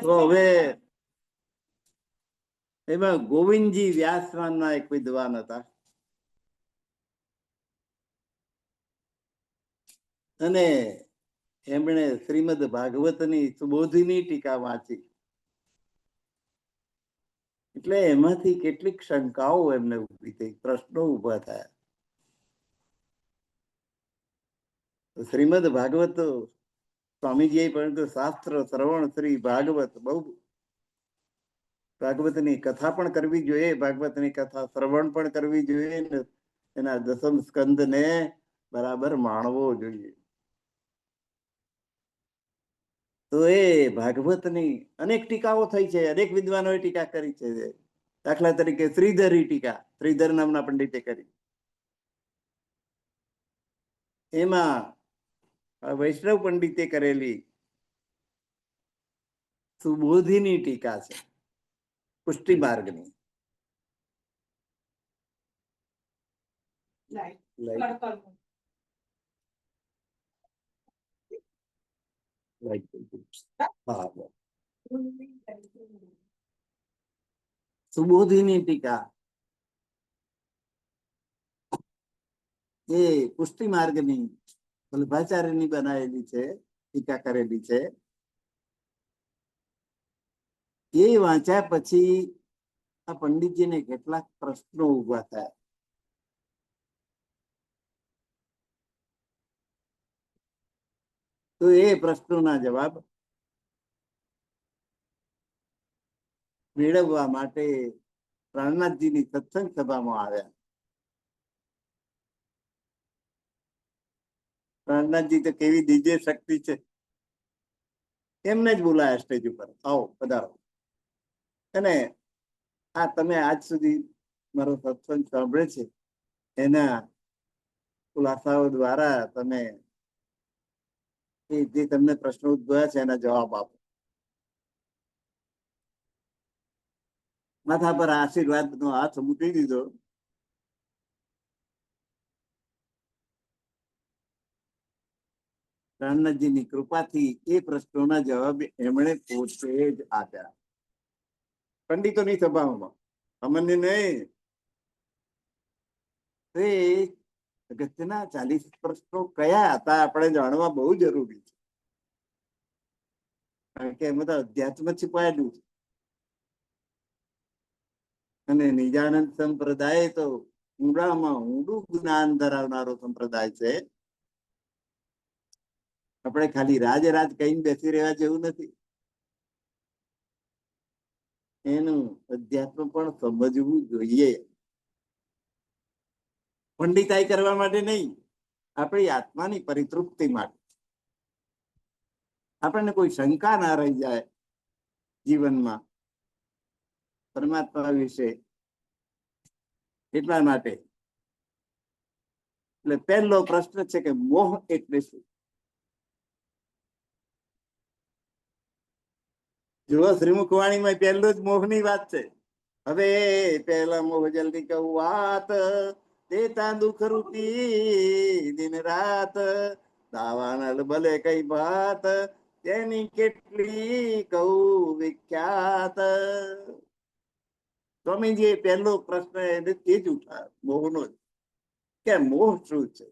તો હવે એમાં ગોવિંદજી વ્યાસ નામના એક વિદ્વાન હતા અને એમણે શ્રીમદ ભાગવતની સુબોધિની ટીકા વાંચી. એટલે એમાંથી કેટલીક શંકાઓ એમને ઉભી થઈ, પ્રશ્નો ઉભા થયા. શ્રીમદ ભાગવત સ્વામીજીએ પરંતુ શાસ્ત્ર શ્રવણ શ્રી ભાગવત બહુ ભાગવતની કથા પણ કરવી જોઈએ, ભાગવતની કથા શ્રવણ પણ કરવી જોઈએ, એના દસમ સ્કંદને બરાબર માણવો જોઈએ. તો એ ભાગવતની અનેક ટીકાઓ થઈ છે, અનેક વિદ્વાનોએ ટીકા કરી છે. દાખલા તરીકે શ્રીધરી ટીકા શ્રીધર નામના પંડિતે કરી. એમાં વૈષ્ણવ પંડિતે કરેલી સુબોધિની ટીકા છે, પુષ્ટિ માર્ગની. સુબોધિની ટીકા એ પુષ્ટિ માર્ગની વલ્ભાચાર્યની બનાવેલી છે, ટીકા કરેલી છે. એ વાંચ્યા પછી આ પંડિતજીને કેટલાક પ્રશ્નો ઉભા થયા. તો એ પ્રશ્નોના જવાબ મેળવવા માટે પ્રાણનાથજીની સત્સંગ સભામાં આવ્યા. પ્રાણનાથજી તો કેવી દિવ્ય શક્તિ છે, એમને જ બોલાયા સ્ટેજ ઉપર, આવો પધારો. અને આ તમે આજ સુધી મારો સત્સંગ સાંભળે છે એના ખુલાસાઓ દ્વારા તમે જે તમને પ્રશ્નો ઉદ્ભવ્યા છે એના જવાબ આપો. માથા પર આશીર્વાદ નો હાથ મૂકી દીધો. પ્રાણનાથજીની કૃપાથી એ પ્રશ્નોના જવાબ એમણે પોતે જ આપ્યા, પંડિતોની સભામાં, સામાન્ય નહીં. અગત્યના 40 પ્રશ્નો કયા હતા આપણે જાણવા બહુ જરૂરી છે, કારણ કે એમાં તો અધ્યાત્મ છુપાયેલું છે. અને નિજાનંદ સંપ્રદાય તો ઊંડામાં ઊંડું જ્ઞાન ધરાવનારો સંપ્રદાય છે. આપણે ખાલી રાજ કહીને બેસી રહેવા જેવું નથી. એનું અધ્યાત્મ પણ સમજવું જોઈએ. પંડિતાઈ કરવા માટે નહીં, આપણી આત્માની પરિતૃપ્તિ માટે. આપણને કોઈ શંકા ના રહી જાય જીવનમાં પરમાત્મા વિશે. એટલા માટે એટલે પહેલો પ્રશ્ન છે કે મોહ એટલે શું? જુઓ, શ્રીમુખવાણીમાં પહેલો જ મોહની વાત છે. હવે પહેલા મોહ જલ્દી કહું વાત, દેતા દુઃખ રૂપી દિન રાત, દાવાનલ ભલે કઈ વાત, તેની કેટલી કહું વિખ્યાત. સ્વામીજી પહેલો પ્રશ્ન એને તે જ ઉઠાવ્યો, મોહનો જ, કે મોહ શું છે?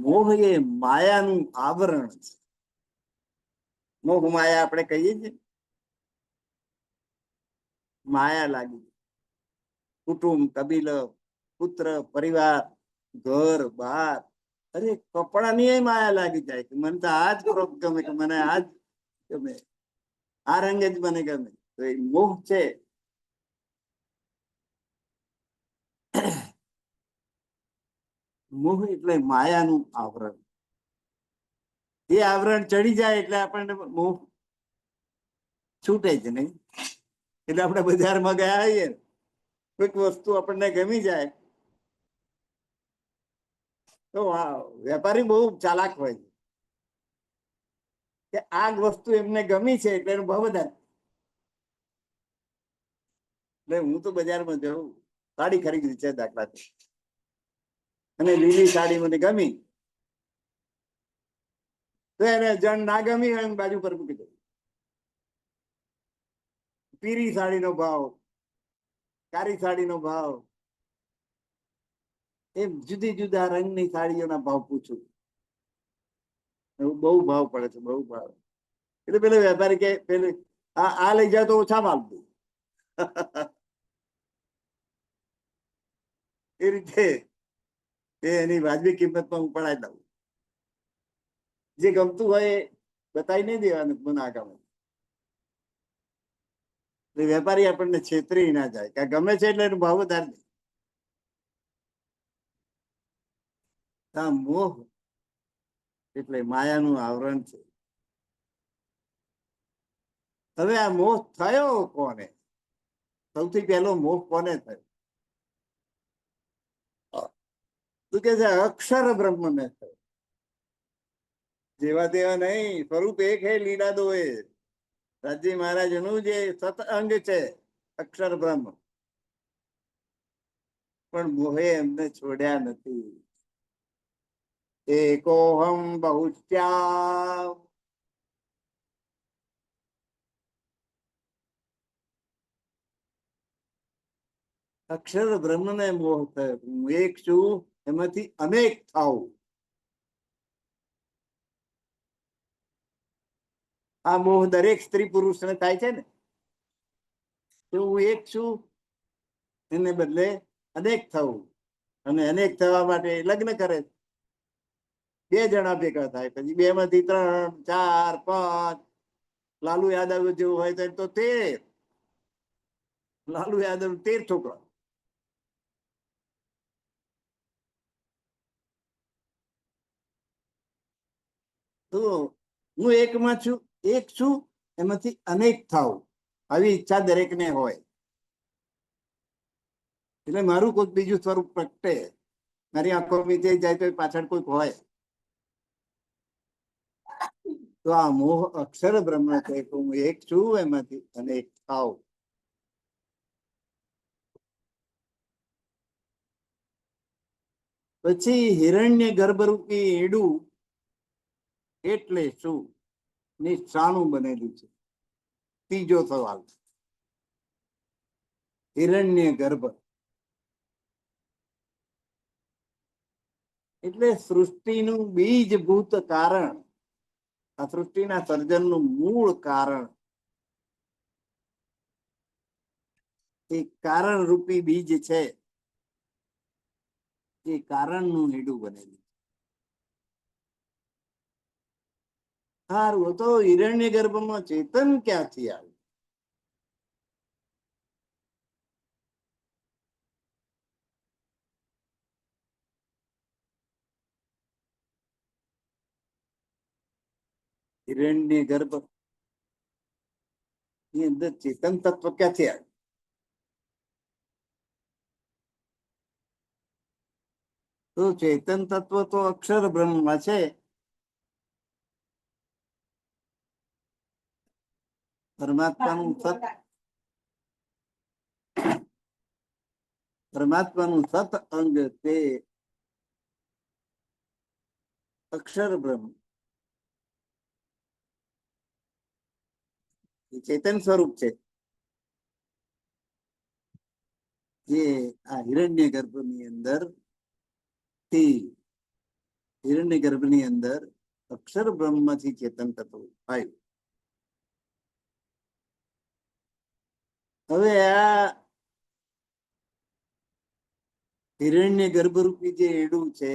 મોહ એ માયાનું આવરણ છે. મોહ માયા આપણે કહીએ છીએ, માયા લાગી. કુટુંબ, કબીલો, પુત્ર, પરિવાર, ઘર બાર, અરે કપડાની માયા લાગી જાય કે મને તો આ જ ફ્રોક ગમે, કે મને આ જ ગમે, આ રંગ જ મને ગમે. તો એ મોહ છે. મોહ એટલે માયાનું આવરણ. એ આવરણ ચડી જાય એટલે આપણને મોહ છૂટે જ નહીં. એટલે આપણે બજારમાં ગયા આવીએ, કોઈક વસ્તુ આપણને ગમી જાય તો વેપારી બહુ ચાલાક હોય કે આ વસ્તુ એમને ગમી છે એટલે એનો ભાવ વધારે. એટલે હું તો બજારમાં જાઉં, સાડી ખરીદી છે દાખલા, અને લીલી સાડી મને ગમી, તો એને જણ ના ગમી હોય બાજુ પર મૂકી દો. પીરી સાડીનો ભાવ, કાળી સાડીનો ભાવ, એમ જુદી જુદા રંગની સાડીઓના ભાવ પૂછું. બહુ ભાવ પડે છે, બહુ ભાવ. એટલે પેલો વેપારી કે પેલું આ લઈ જાવ તો ઓછા માલ દઉં. એ રીતે એની વાજબી કિંમતમાં હું પડાવી દઉં. જે ગમતું હોય એ બતાવી નહીં દેવાનું મને આ ગમે. વેપારી આપણને છેતરી ના જાય કે ગમે છે એટલે એનો ભાવ વધારે દે. મોહ એટલે માયાનું આવરણ છે. હવે આ મોહ થયો કોને? સૌથી પહેલો મોહ કોને થયો? તું કે છે અક્ષર બ્રહ્મ ને થયો. જેવા તેવા નહીં, સ્વરૂપ એક હે લીલા દો એ. રાજી મહારાજ નું જે સતઅંગ છે અક્ષર બ્રહ્મ, પણ મોહે એમને છોડ્યા નથી. એકોહમ બહુશ્યા, અક્ષર બ્રહ્મ ને મોહ થયો. હું એક છું, એમાંથી અનેક થાઉં. આ મોહ દરેક સ્ત્રી પુરુષને થાય છે ને. હું એક છું એને બદલે અનેક થવું, અને અનેક થવા માટે લગ્ન કરે. બે જણા ભેગા થાય, પછી બે માંથી 3, 4, 5. લાલુ યાદવ જેવું હોય તો 13. લાલુ યાદવ 13 છોકરા. તો હું એકમાં છું, એક છું એમાંથી અનેક થાવ, આવી ઈચ્છા દરેકને હોય. એટલે મારું કોઈક બીજું સ્વરૂપ પ્રગટે, મારી આંખો મીચે જાય તો પાછળ કોઈક હોય. તો આ મોહ અક્ષર બ્રહ્મ છે કે હું એક છું એમાંથી અનેક થાવ. પછી હિરણ્ય ગર્ભરૂપી એડું એટલે શું નિશાનું બનેલું છે. ત્રીજો સવાલ, હિરણ્ય ગર્ભ એટલે સૃષ્ટિનું બીજભૂત કારણ, આ સૃષ્ટિના સર્જનનું મૂળ કારણ. એ કારણ રૂપી બીજ છે, એ કારણનું હેડું બનેલું. સારું, તો હિરણ્ય ગર્ભમાં ચેતન ક્યાંથી આવ્યું? હિરણ્ય ગર્ભ ની અંદર ચેતન તત્વ ક્યાંથી આવ્યું? તો ચેતન તત્વ તો અક્ષર બ્રહ્મમાં છે. પરમાત્માનું સત, પરમાત્માનું સત અંગ તે અક્ષર બ્રહ્મ, ચેતન સ્વરૂપ છે, જે આ હિરણ્ય ગર્ભની અંદર થી, હિરણ્ય ગર્ભની અંદર અક્ષર બ્રહ્મમાંથી ચેતન તત્વ આવ્યું. હવે આ હિરણ્ય ગર્ભરૂપી જે એડું છે,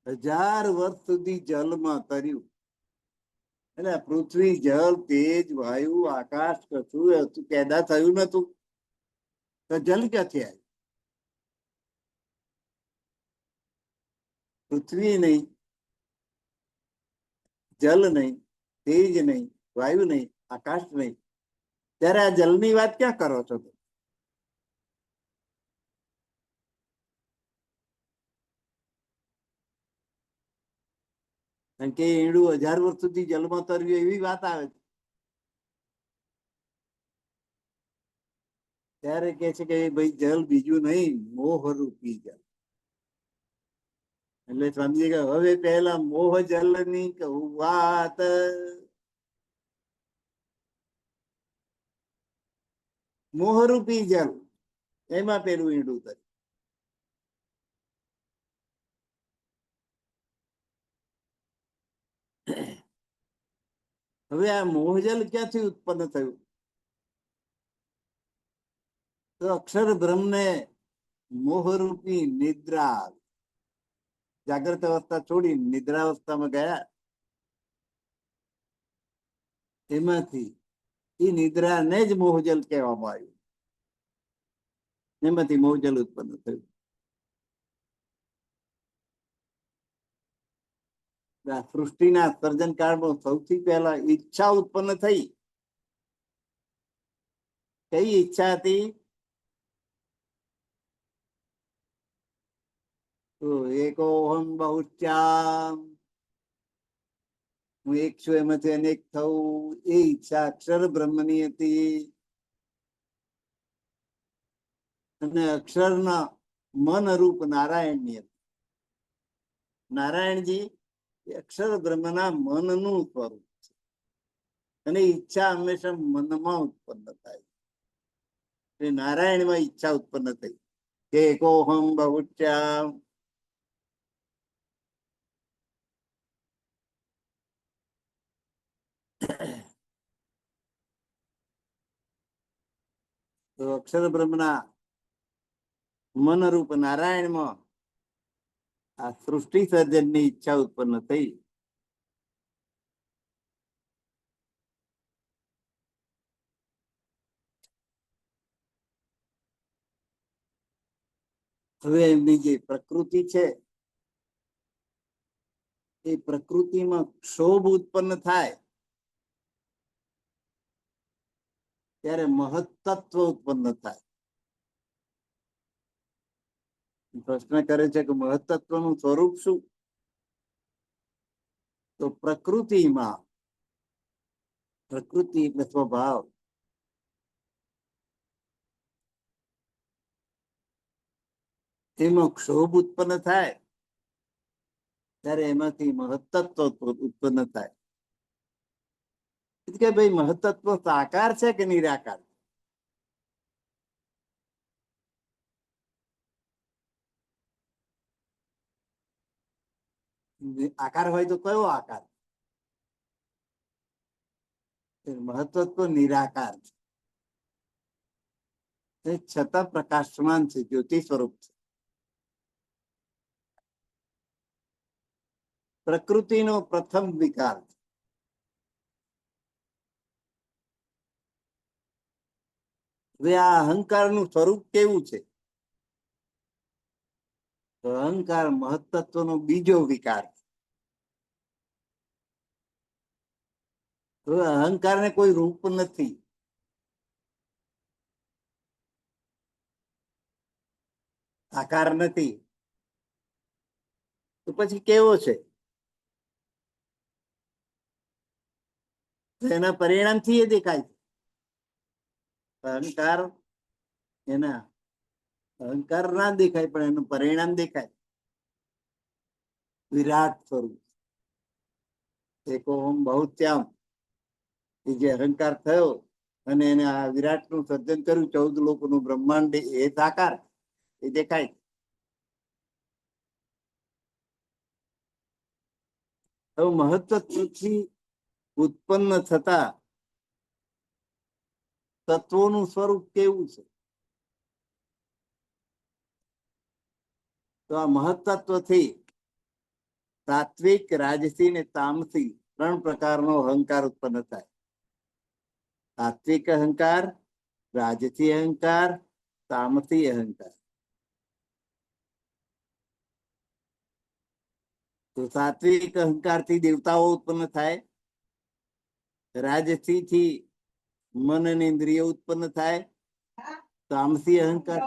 1000 વર્ષ સુધી જલમાં તર્યું. એટલે પૃથ્વી, જળ, તેજ, વાયુ, આકાશ કશું પેદા થયું નતું, તો જલ ક્યાંથી આવ્યું? પૃથ્વી નહીં, જલ નહીં, તેજ નહીં, વાયુ નહીં, આકાશ નહીં, ત્યારે આ જલની વાત ક્યાં કરો છો? કારણ કે એડું 1000 વર્ષ સુધી જલમાં તર્યું એવી વાત આવે છે. ત્યારે કે છે કે ભાઈ જલ બીજું નહીં, મોહ રૂપી જલ. એટલે સ્વામીજી કે હવે પહેલા મોહ જલ ની કહું વાત, મોહરૂપી જલ એમાં પેલું ઈંડું કર્યું. હવે આ મોહજલ ક્યાંથી ઉત્પન્ન થયું? તો અક્ષર બ્રહ્મને મોહરૂપી નિદ્રા, જાગ્રત અવસ્થા છોડી નિદ્રા અવસ્થામાં ગયા, એમાંથી એ નિદ્રાને જ મોહજલ કહેવામાં આવ્યું. એમાંથી મોહજલ ઉત્પન્ન થયું. સૃષ્ટિના સર્જન કાળમાં સૌથી પહેલા ઈચ્છા ઉત્પન્ન થઈ. કઈ ઈચ્છા હતી? તો એકોહમ બહુશ્યામ, હું એક છું એમાંથી અનેક થવું, એ ઈચ્છા અક્ષર બ્રહ્મની હતી. અને અક્ષરના મન રૂપ નારાયણની હતી. નારાયણજી અક્ષર બ્રહ્મના મનનું સ્વરૂપ છે. અને ઈચ્છા હંમેશા મનમાં ઉત્પન્ન થાય. નારાયણમાં ઈચ્છા ઉત્પન્ન થઈ કે એકોહમ બહુશ્યામ. તો અક્ષર બ્રહ્મના મનરૂપ નારાયણમાં આ સૃષ્ટિ સર્જનની ઈચ્છા ઉત્પન્ન થઈ. હવે એમની જે પ્રકૃતિ છે એ પ્રકૃતિમાં ક્ષોભ ઉત્પન્ન થાય ત્યારે મહત્તત્વ ઉત્પન્ન થાય. પ્રશ્ન કરે છે કે મહત્તત્વનું સ્વરૂપ શું? તો પ્રકૃતિમાં, પ્રકૃતિ એટલે સ્વભાવ, એમાં ક્ષોભ ઉત્પન્ન થાય ત્યારે એમાંથી મહત્તત્વ ઉત્પન્ન થાય. કે ભાઈ મહત્તત્વ સાકાર છે કે નિરાકાર? આકાર હોય તો કયો આકાર? મહત્તત્વ નિરાકાર છે, છતાં પ્રકાશમાન છે, જ્યોતિ સ્વરૂપ છે. પ્રકૃતિનો પ્રથમ વિકાર. હવે આ અહંકારનું સ્વરૂપ કેવું છે? તો અહંકાર મહત્તત્વનો બીજો વિકાર. હવે અહંકારને કોઈ રૂપ નથી, આકાર નથી, તો પછી કેવો છે? એના પરિણામથી એ દેખાય છે. અહંકાર એના અહંકાર ના દેખાય પણ એનું પરિણામ દેખાય. વિરાટ સ્વરૂપ એકોહમ બહુશ્યામ, એ જે અહંકાર થયો અને એને આ વિરાટ નું સર્જન કર્યું, 14 લોકોનું બ્રહ્માંડ, એ સાકાર, એ દેખાય. હવે મહત્તત્વથી ઉત્પન્ન થતા તત્વોનું સ્વરૂપ કેવું છે? તો આ મહત્તત્વથી સાત્વિક, રાજસી ને તામસી 3 પ્રકારનો અહંકાર ઉત્પન્ન થાય. સાત્વિક અહંકાર, રાજસી અહંકાર, તામસી અહંકાર. તો સાત્વિક અહંકાર થી દેવતાઓ ઉત્પન્ન થાય, રાજસી થી મન અને ઇન્દ્રિય ઉત્પન્ન થાય, તામસી અહંકાર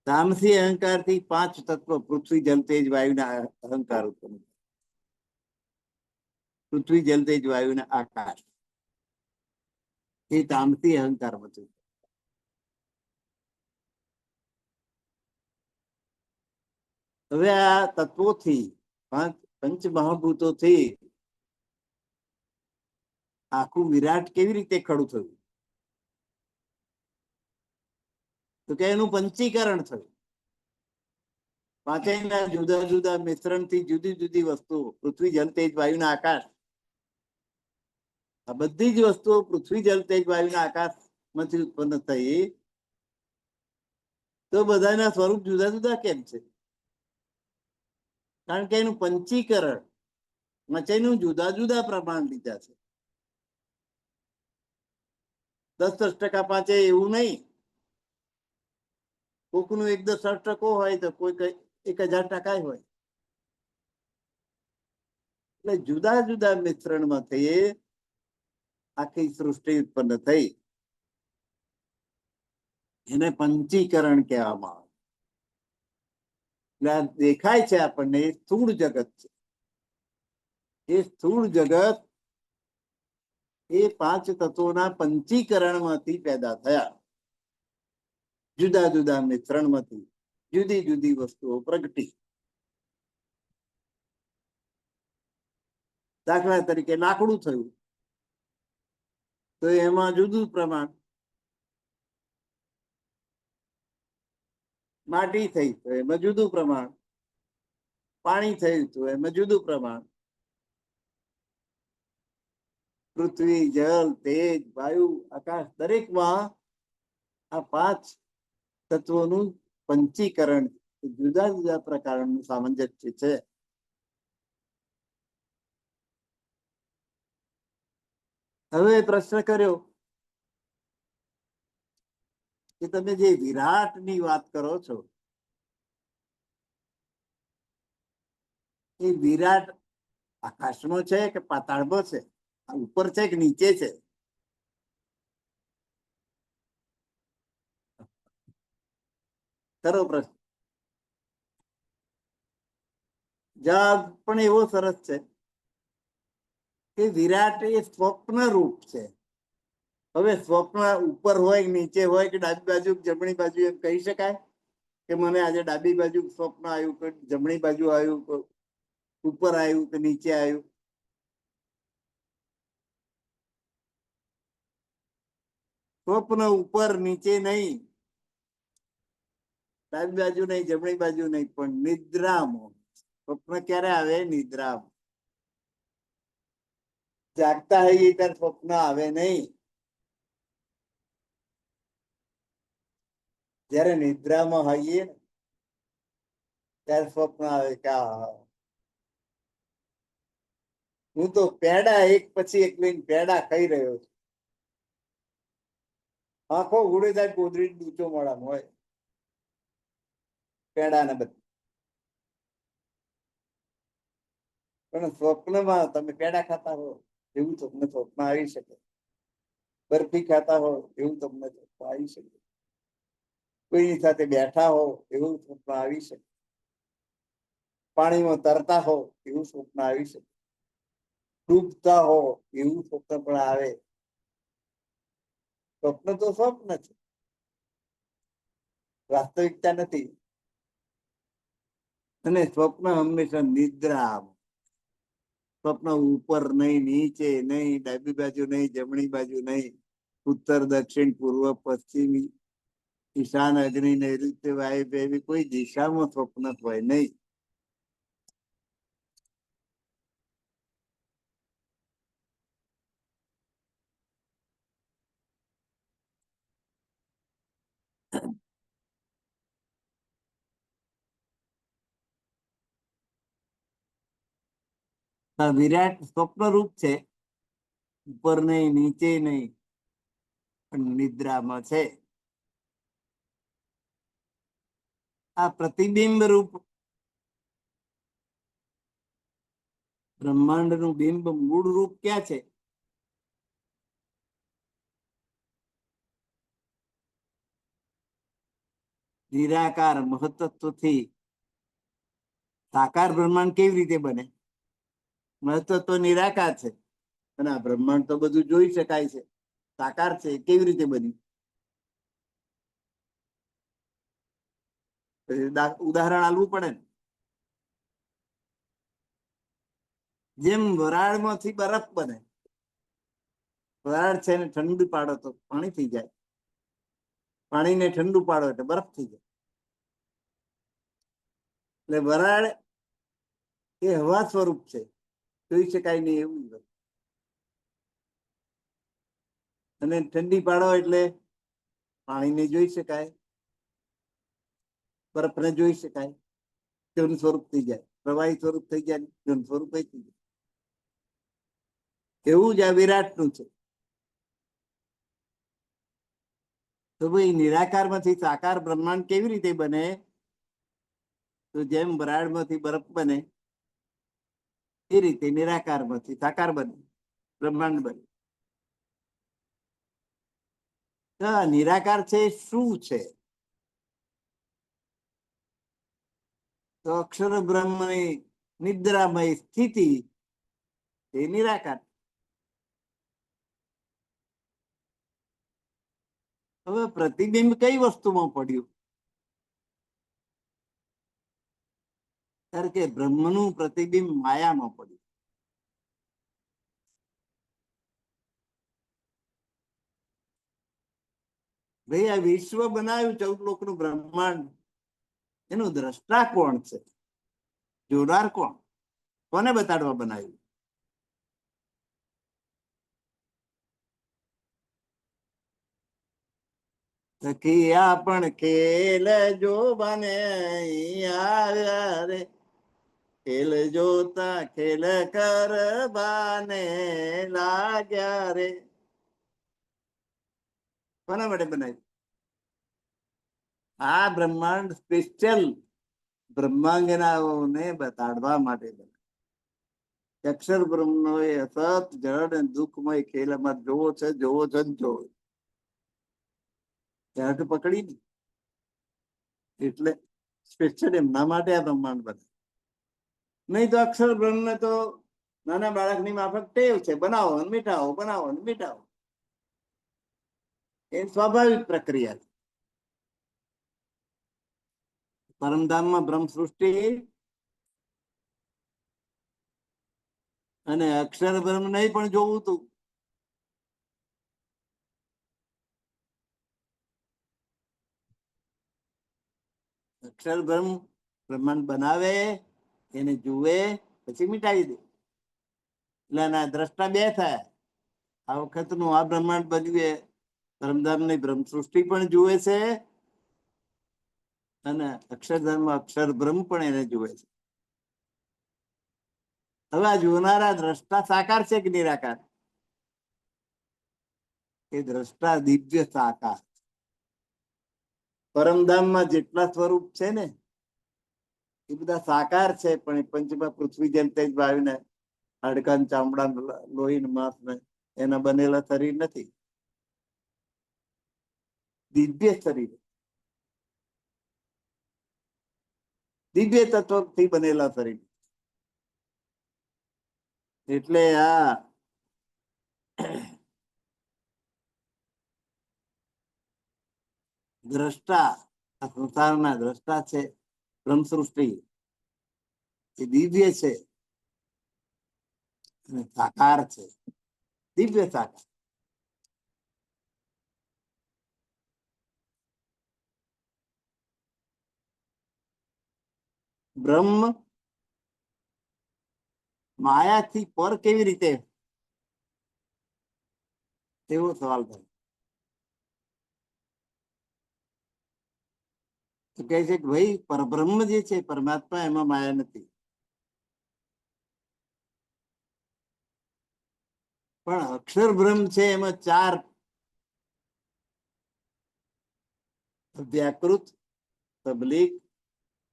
તામસી અહંકાર થી 5 તત્વ પૃથ્વી, જલ, તેજ, વાયુના અહંકાર ઉત્પન્ન થાય. પૃથ્વી, જલ, તેજ, વાયુના આકાશ. એ તામસી અહંકાર વધુ. હવે આ તત્વોથી પંચ મહાભૂતોથી આખું વિરાટ કેવી રીતે ખડું થયું? તો કે એનું પંચીકરણ થયું. પાંચેયના જુદા જુદા મિશ્રણથી જુદી જુદી વસ્તુઓ, પૃથ્વી જલ તેજ વાયુના આકાશ, આ બધી જ વસ્તુઓ પૃથ્વી જલ તેજ વાયુના આકાશમાંથી ઉત્પન્ન થઈ. તો બધાના સ્વરૂપ જુદા જુદા કેમ છે? કારણ કે એનું પંચીકરણ મચેનું જુદા જુદા પ્રમાણ લીધા છે. 10% પાંચે એવું નહીં. કોકનું 1/10% હોય તો કોઈ 1000% હોય. એટલે જુદા જુદા મિશ્રણમાંથી આખી સૃષ્ટિ ઉત્પન્ન થઈ. એને પંચીકરણ કહેવામાં આવે. એટલે દેખાય છે આપણને એ સ્થૂળ જગત છે. એ સ્થૂળ જગત એ 5 તત્વોના પંચીકરણમાંથી પેદા થયા. જુદા જુદા મિશ્રણમાંથી જુદી જુદી વસ્તુઓ પ્રગટી. દાખલા તરીકે લાકડું થયું તો એમાં જુદું પ્રમાણ. માટી થઈ તો એમાં જુદું પ્રમાણ. પાણી થયું તો એમાં જુદું પ્રમાણ. પૃથ્વી જલ તેજ વાયુ આકાશ દરેકમાં આ 5 તત્વોનું પંચીકરણ જુદા જુદા પ્રકારનું સામંજસ્ય છે. હવે પ્રશ્ન કર્યો કે તમે જે વિરાટ ની વાત કરો છો એ વિરાટ આકાશમાં છે કે પાતાળમાં છે? ઉપર છે કે નીચે છે? ખરો પ્રશ્ન. જવાબ પણ એવો સરસ છે કે વિરાટ એ સ્વપ્ન રૂપ છે. હવે સ્વપ્ન ઉપર હોય નીચે હોય કે ડાબી બાજુ જમણી બાજુ એમ કહી શકાય કે મને આજે ડાબી બાજુ સ્વપ્ન આવ્યું કે જમણી બાજુ આવ્યું, ઉપર આવ્યું કે નીચે આવ્યું? સ્વપ્ન ઉપર નીચે નહીં, ડાબી બાજુ નહીં, જમણી બાજુ નહીં, પણ નિદ્રામાં. સ્વપ્ન ક્યારે આવે? નિદ્રામાં. જાગતા હોઈએ ત્યારે સ્વપ્ન આવે નહીં. જયારે નિદ્રામાં હોઈએ ત્યારે સ્વપ્ન આવે કે હું તો પેડા એક પછી એક લઈને પેડા ખાઈ રહ્યો છું. આંખો ઉડે જાય ગોદરી ડૂચો મોડામાં હોય પેડા ને બધું. પણ સ્વપ્નમાં તમે પેડા ખાતા હો એવું તમને સ્વપ્ન આવી શકે. બરફી ખાતા હો એવું તમને સ્વપ્ન આવી શકે. કોઈની સાથે બેઠા હો એવું સ્વપ્ન આવી શકે. પાણીમાં તરતા હો એવું સ્વપ્ન આવી શકે. ડૂબતા હો એવું સ્વપ્ન પણ આવે. સ્વપ્ન તો સ્વપ્ન છે, વાસ્તવિકતા નથી. અને સ્વપ્ન હંમેશા નિદ્રા. સ્વપ્ન ઉપર નહીં, નીચે નહીં, ડાબી બાજુ નહીં, જમણી બાજુ નહીં, ઉત્તર દક્ષિણ પૂર્વ પશ્ચિમ ઈશાન અગ્નિ નૈઋત્ય વાયવ્ય એવી કોઈ દિશામાં સ્વપ્ન હોય નહીં. વિરાટ સ્વપ્ન રૂપ છે, ઉપર નહીં, નીચે નહીં, પણ નિદ્રામાં છે. આ પ્રતિબિંબ રૂપ બ્રહ્માંડ નું બિંબ મૂળ રૂપ ક્યાં છે? નિરાકાર મહત્વથી સાકાર બ્રહ્માંડ કેવી રીતે બને? મહત્વ નિરાકાર છે અને આ બ્રહ્માંડ તો બધું જોઈ શકાય છે. સાકાર છે કેવી રીતે બન્યું? ઉદાહરણ આલવું પડે ને. જેમ વરાળમાંથી બરફ બને, વરાળ છે ને ઠંડુ પાડો તો પાણી થઈ જાય, પાણીને ઠંડુ પાડો એટલે બરફ થઈ જાય. એટલે વરાળ એ હવા સ્વરૂપ છે, જોઈ શકાય નહીં એવું. અને ઠંડી પાડો એટલે પાણીને જોઈ શકાય, બરફને જોઈ શકાય, ઘન સ્વરૂપ થઈ જાય, પ્રવાહી સ્વરૂપ થઈ જાય, ઘન સ્વરૂપ થઈ જાય. એવું જ આ વિરાટનું છે. તો ભાઈ નિરાકારમાંથી સાકાર બ્રહ્માંડ કેવી રીતે બને? તો જેમ વરાળમાંથી બરફ બને એ રીતે નિરાકારમાંથી સાકાર બને, બ્રહ્માંડ બને. નિરાકાર છે શું છે? તો અક્ષર બ્રહ્મની નિદ્રામય સ્થિતિ એ નિરાકાર. હવે પ્રતિબિંબ કઈ વસ્તુમાં પડ્યું? ત્યારે કે બ્રહ્મનું પ્રતિબિંબ માયામાં પડ્યું. ભાઈ આ વિશ્વ બનાવ્યું 14 લોકનું બ્રહ્માંડ, એનું દ્રષ્ટા કોણ છે? જોનાર કોણ? કોને બતાડવા બનાવ્યું? સખિયા પણ ખેલ જોવાને આવ્યા રે, ખેલ જોતા ખેલ કરવાને લાગ્યા રે. કોના માટે બનાવ્યું? આ બ્રહ્માંડ સ્પેશિયલ બ્રહ્માંગનાઓને બતાડવા માટે બનાવ્યું. અક્ષર બ્રહ્મનો એ અસત જડ અને દુઃખમય ખેલ અમારે જોવો છે, જોવો છે ને જોવો. ત્યાં પકડી ને એટલે સ્પેશિયલ એમના માટે આ બ્રહ્માંડ બને. નહીં તો અક્ષર બ્રહ્મ ને તો નાના બાળકની માફક ટેવ છે, બનાવો ને મીઠાવો, બનાવો ને મીઠાવો. એ સ્વાભાવિક પ્રક્રિયા છે. પરમધામમાં બ્રહ્મ સૃષ્ટિ અને અક્ષર બ્રહ્મ નહીં પણ જોવું તું. અક્ષર બ્રહ્મ બ્રહ્માંડ બનાવે, એને જુએ, પછી મિટાવી દે. એટલે એના દ્રષ્ટા બે થાય. આ વખતનું આ બ્રહ્માંડ બન્યું પરમધામ ની બ્રહ્મ સૃષ્ટિ પણ જુએ છે, અને અક્ષરધામ અક્ષર બ્રહ્મ પણ એને જુએ છે. હવે આ જોનારા દ્રષ્ટા સાકાર છે કે નિરાકાર? એ દ્રષ્ટા દિવ્ય સાકાર. પરમધામમાં જેટલા સ્વરૂપ છે ને એ બધા સાકાર છે, પણ એ પંચમા પૃથ્વી જેમ તેજ ભાવીને હાડકાન ચામડા લોહી માંસ ને એના બનેલા શરીર નથી. દિવ્ય શરીર, દિવ્ય તત્વથી બનેલા શરીર. એટલે આ દ્રષ્ટા, આ સંસારના દ્રષ્ટા છે બ્રહ્મ સૃષ્ટિ, એ દિવ્ય છે અને સાકાર છે, દિવ્ય સાકાર. બ્રહ્મ માયાથી પર કેવી રીતે, એવો સવાલ થાય. તો કહે છે કે ભાઈ પરબ્રહ્મ જે છે પરમાત્મા, એમાં માયા નથી. પણ અક્ષર બ્રહ્મ છે એમાં 4 વ્યાકૃત, તબલીગ,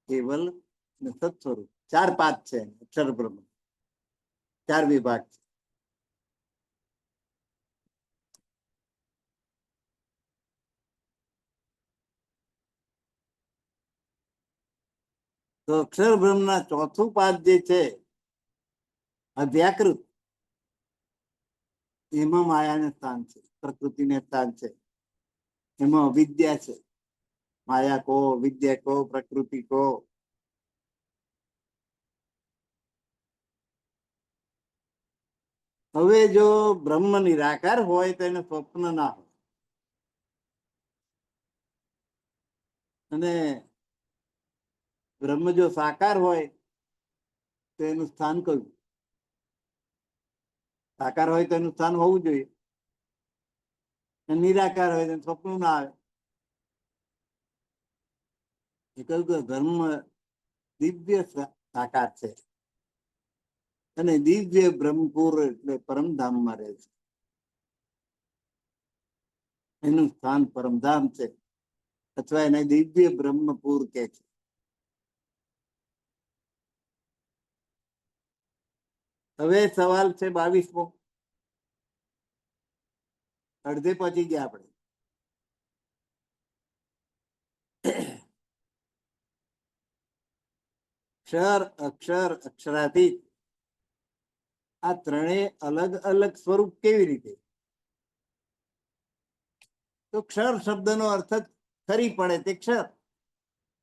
કેવલ અને સત્સ્વરૂપ, 4 પાદ છે અક્ષર બ્રહ્મ, 4 વિભાગ છે. તો અક્ષર બ્રહ્મ ના 4થું પાદ જે છે અવ્યાકૃત, એમાં માયાને સ્થાન છે, પ્રકૃતિને સ્થાન છે, એમાં વિદ્યા છે. માયા કો, વિદ્યા કો, પ્રકૃતિ કો. હવે જો બ્રહ્મ નિરાકાર હોય તો એને સ્વપ્ન ના હોય, અને બ્રહ્મ જો સાકાર હોય તો એનું સ્થાન કયું? સાકાર હોય તો એનું સ્થાન હોવું જોઈએ, નિરાકાર હોય તો સ્વપ્ન ના આવે. એ કહ્યું કે ધર્મ દિવ્ય સાકાર છે, અને દિવ્ય બ્રહ્મપુર એટલે પરમધામમાં રહે છે. એનું સ્થાન પરમધામ છે, અથવા એને દિવ્ય બ્રહ્મપુર કે છે. હવે સવાલ છે 22મો. અડધે પહોંચી ગયા આપણે. ક્ષર, અક્ષર, અક્ષરાતીત આ ત્રણેય અલગ અલગ સ્વરૂપ કેવી રીતે? તો ક્ષર શબ્દનો અર્થ જ ખરી પડે તે ક્ષર,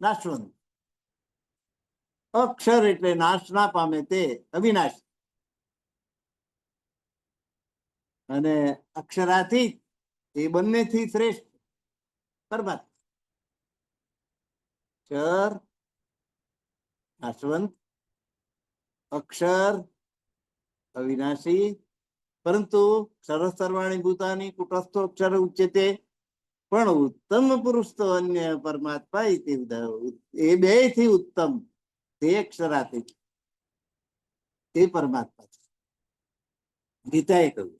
નાશવંત. અક્ષર એટલે નાશ ના પામે તે અવિનાશ, અને અક્ષરાતીત એ બંનેથી શ્રેષ્ઠ પરમાત્મા. ક્ષર નાશવંત, અક્ષર અવિનાશી. પરંતુ સર્વસર્વાણી ભૂતાની કુટસ્થો અક્ષર ઉચ્યતે, પણ ઉત્તમ પુરુષ તો અન્ય પરમાત્મા એ બે થી ઉત્તમ તે અક્ષરાતીત, તે પરમાત્મા છે. ગીતાએ કહ્યું.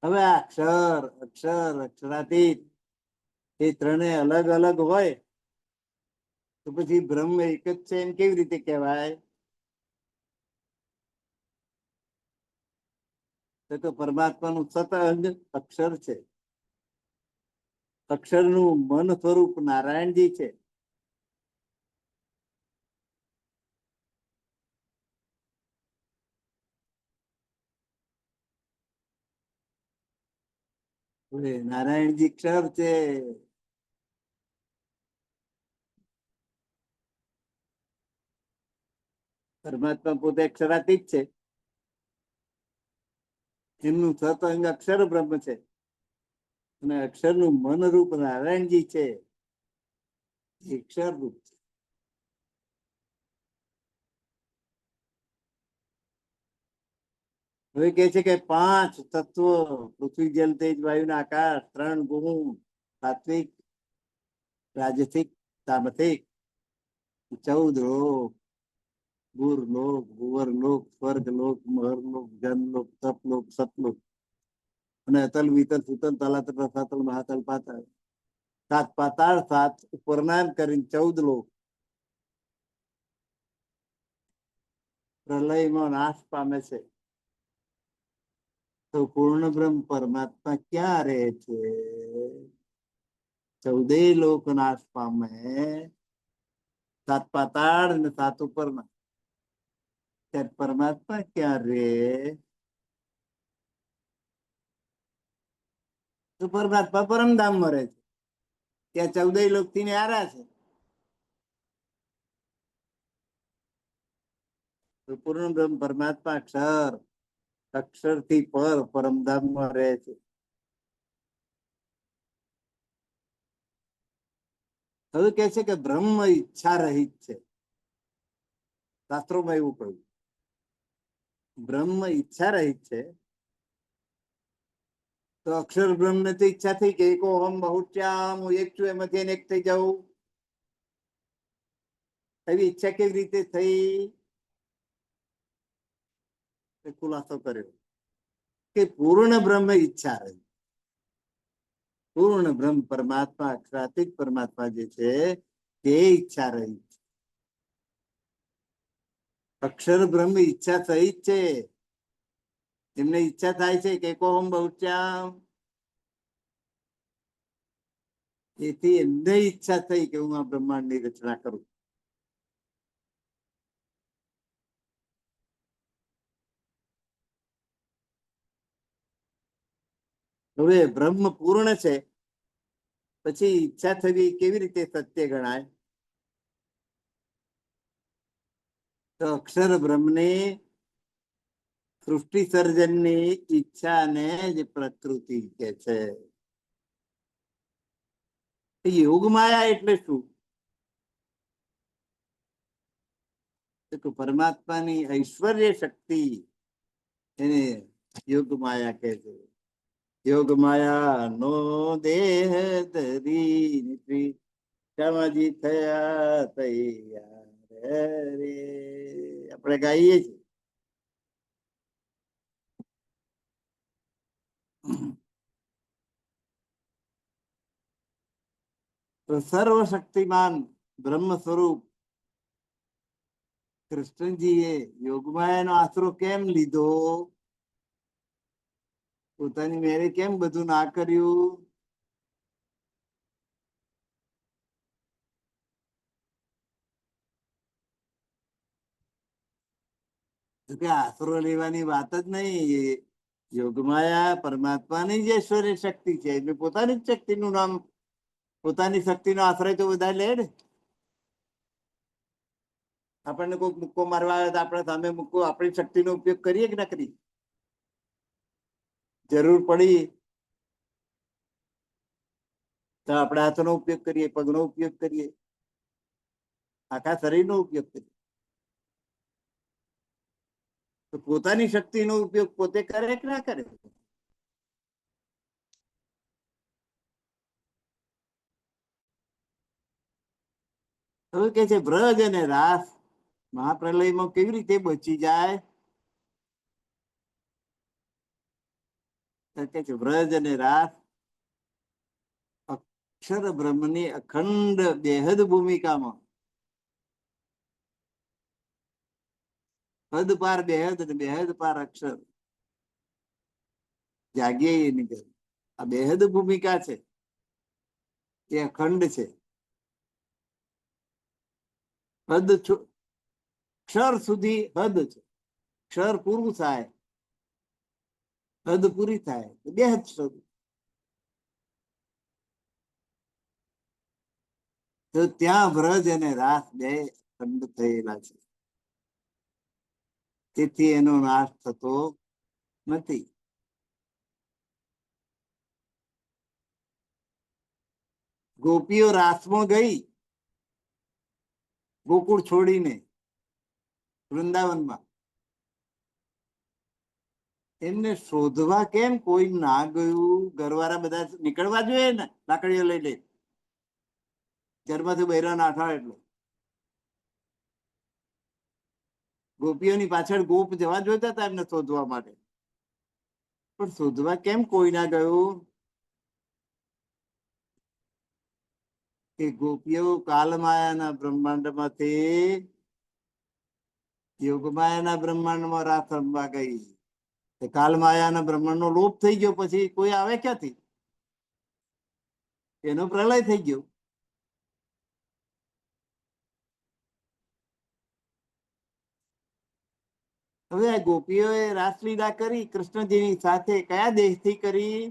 હવે આ અક્ષર, અક્ષર, અક્ષરાતીત એ ત્રણેય અલગ અલગ હોય તો પછી બ્રહ્મ એક જ છે એમ કેવી રીતે કહેવાય? તો પરમાત્માનું સત અંગ અક્ષર છે. અક્ષરનું મન સ્વરૂપ નારાયણજી છે. નારાયણજી અક્ષર છે. પરમાત્મા પોતે અક્ષરાતીત છે, એમનું સત અંગ અક્ષર બ્રહ્મ છે, અને અક્ષરનું મનરૂપ નારાયણજી છે, અક્ષર રૂપ છે. હવે કે છે કે 5 તત્વો, પૃથ્વી જલ તેજ વાયુ ના આકાશ, 3 ગુણ, સાત્વિક રાજસિક તામસિક, 14 લોક, ભૂરલોક, ભુવરલોક, સ્વર્ગલોક, મહરલોક, જનલોક, તપલોક, સતલોક, અને અતલ વિતલ સુતલ તલાતલ રસાતલ મહાતલ પાતાળ, 7 પાતાળ, 7 ઉપરના એમ કરીને 14 લોક. પ્રલયમાં નાશ પામે છે તો પૂર્ણ બ્રહ્મ પરમાત્મા ક્યાં રહે છે? 14 લોક નાશ પામે, 7 પાતાળ અને 7 ઉપરના, ત્યારે પરમાત્મા ક્યાં રે? તો પરમાત્મા પરમધામમાં રહે છે, ત્યાં 14 લોક થી ન્યારા છે. પૂર્ણ બ્રહ્મ પરમાત્મા અક્ષર, અક્ષર થી પર પરમધામમાં રહે છે. હવે કે છે કે બ્રહ્મ ઈચ્છા રહિત છે. શાસ્ત્રોમાં એવું કહ્યું, બ્રહ્મ ઈચ્છા રહિત છે. તો અક્ષર બ્રહ્મ ને તો ઈચ્છા થઈ કે એકો હમ બહુચ્યામ, હું એક છું એમાંથી એક થઈ જાઉં, એવી ઈચ્છા કેવી રીતે થઈ? ખુલાસો કર્યો કે પૂર્ણ બ્રહ્મ ઈચ્છા રહી. પૂર્ણ બ્રહ્મ પરમાત્મા અક્ષરાતીત પરમાત્મા જે છે તે ઈચ્છા રહી. અક્ષર બ્રહ્મ ઈચ્છા સહિત છે. એમને ઈચ્છા થાય છે કે કોહમ બહુચ્યામ, એથી એમને ઈચ્છા થઈ કે હું આ બ્રહ્માંડ ની રચના કરું. હવે બ્રહ્મ પૂર્ણ છે પછી ઈચ્છા થવી કેવી રીતે સત્ય ગણાય? તો અક્ષર બ્રહ્મની સૃષ્ટિ સર્જનની ઈચ્છાને જ પ્રકૃતિ કે છે. યોગ માયા એટલે શું? તો પરમાત્માની ઐશ્વર્ય શક્તિ એને યોગ માયા કહે છે. યોગ માયા નો દેહ ધરી શ્યામાજી થયા તૈયાર રે, આપણે ગાઈએ છીએ. તો સર્વશક્તિમાન બ્રહ્મ સ્વરૂપ કૃષ્ણજીએ યોગમાયાનો આશરો કેમ લીધો? પોતાની મેરે કેમ બધું ના કર્યું? તો કે આશરો લેવાની વાત જ નહીં. યોગમાયા પરમાત્માની જ ઐશ્વર્ય શક્તિ છે એટલે પોતાની જ શક્તિનું નામ, પોતાની શક્તિનો આશ્રય તો બધા લે ને. આપણને કોઈ મુક્કો મારવા આવે તો આપણે સામે મુક્કો આપણી શક્તિનો ઉપયોગ કરીએ કે ના કરીએ? જરૂર પડી તો આપણે હાથનો ઉપયોગ કરીએ, પગનો ઉપયોગ કરીએ, આખા શરીરનો ઉપયોગ કરીએ. તો પોતાની શક્તિનો ઉપયોગ પોતે કરે કે ના કરે? હવે કે છે બ્રજ અને રાસ મહાપ્રલયમાં કેવી રીતે બચી જાય? કે છે બ્રજ અને રાસ અક્ષર બ્રહ્મની અખંડ બેહદ ભૂમિકામાં હદ પાર બેહદ અને બેહદ પાર અક્ષર જાગીએ એની ઘર. આ બેહદ ભૂમિકા છે એ અખંડ છે. હદ ક્ષર સુધી હદ છે. ક્ષર પૂરું થાય, હદ પૂરી થાય બેહદ શરૂ. તો ત્યાં વ્રજ અને રાસ બે ખંડ થયેલા છે, તેથી એનો નાશ થતો નથી. ગોપીઓ રાસમાં ગઈ ગોકુળ છોડીને વૃંદાવનમાં, એમને શોધવા કેમ કોઈ ના ગયું? ઘરવાળા બધા નીકળવા જોઈએ ને, લાકડીઓ લઈ લઈ. ઘરમાંથી બૈરા નાઠા એટલે ગોપીઓની પાછળ ગોપ જવા જોઈતા હતા એમને શોધવા માટે, પણ શોધવા કેમ કોઈ ના ગયું? કે ગોપીઓ કાલમાયાના બ્રહ્માંડમાંથી યોગમાયાના બ્રહ્માંડમાં રાસ રમવા ગઈ. કાલમાયાના બ્રહ્માંડનો લોપ થઈ ગયો પછી કોઈ આવે ક્યાંથી? એનો પ્રલય થઈ ગયો. હવે આ ગોપીઓએ રાસલીલા કરી કૃષ્ણજીની સાથે કયા દેશથી કરી?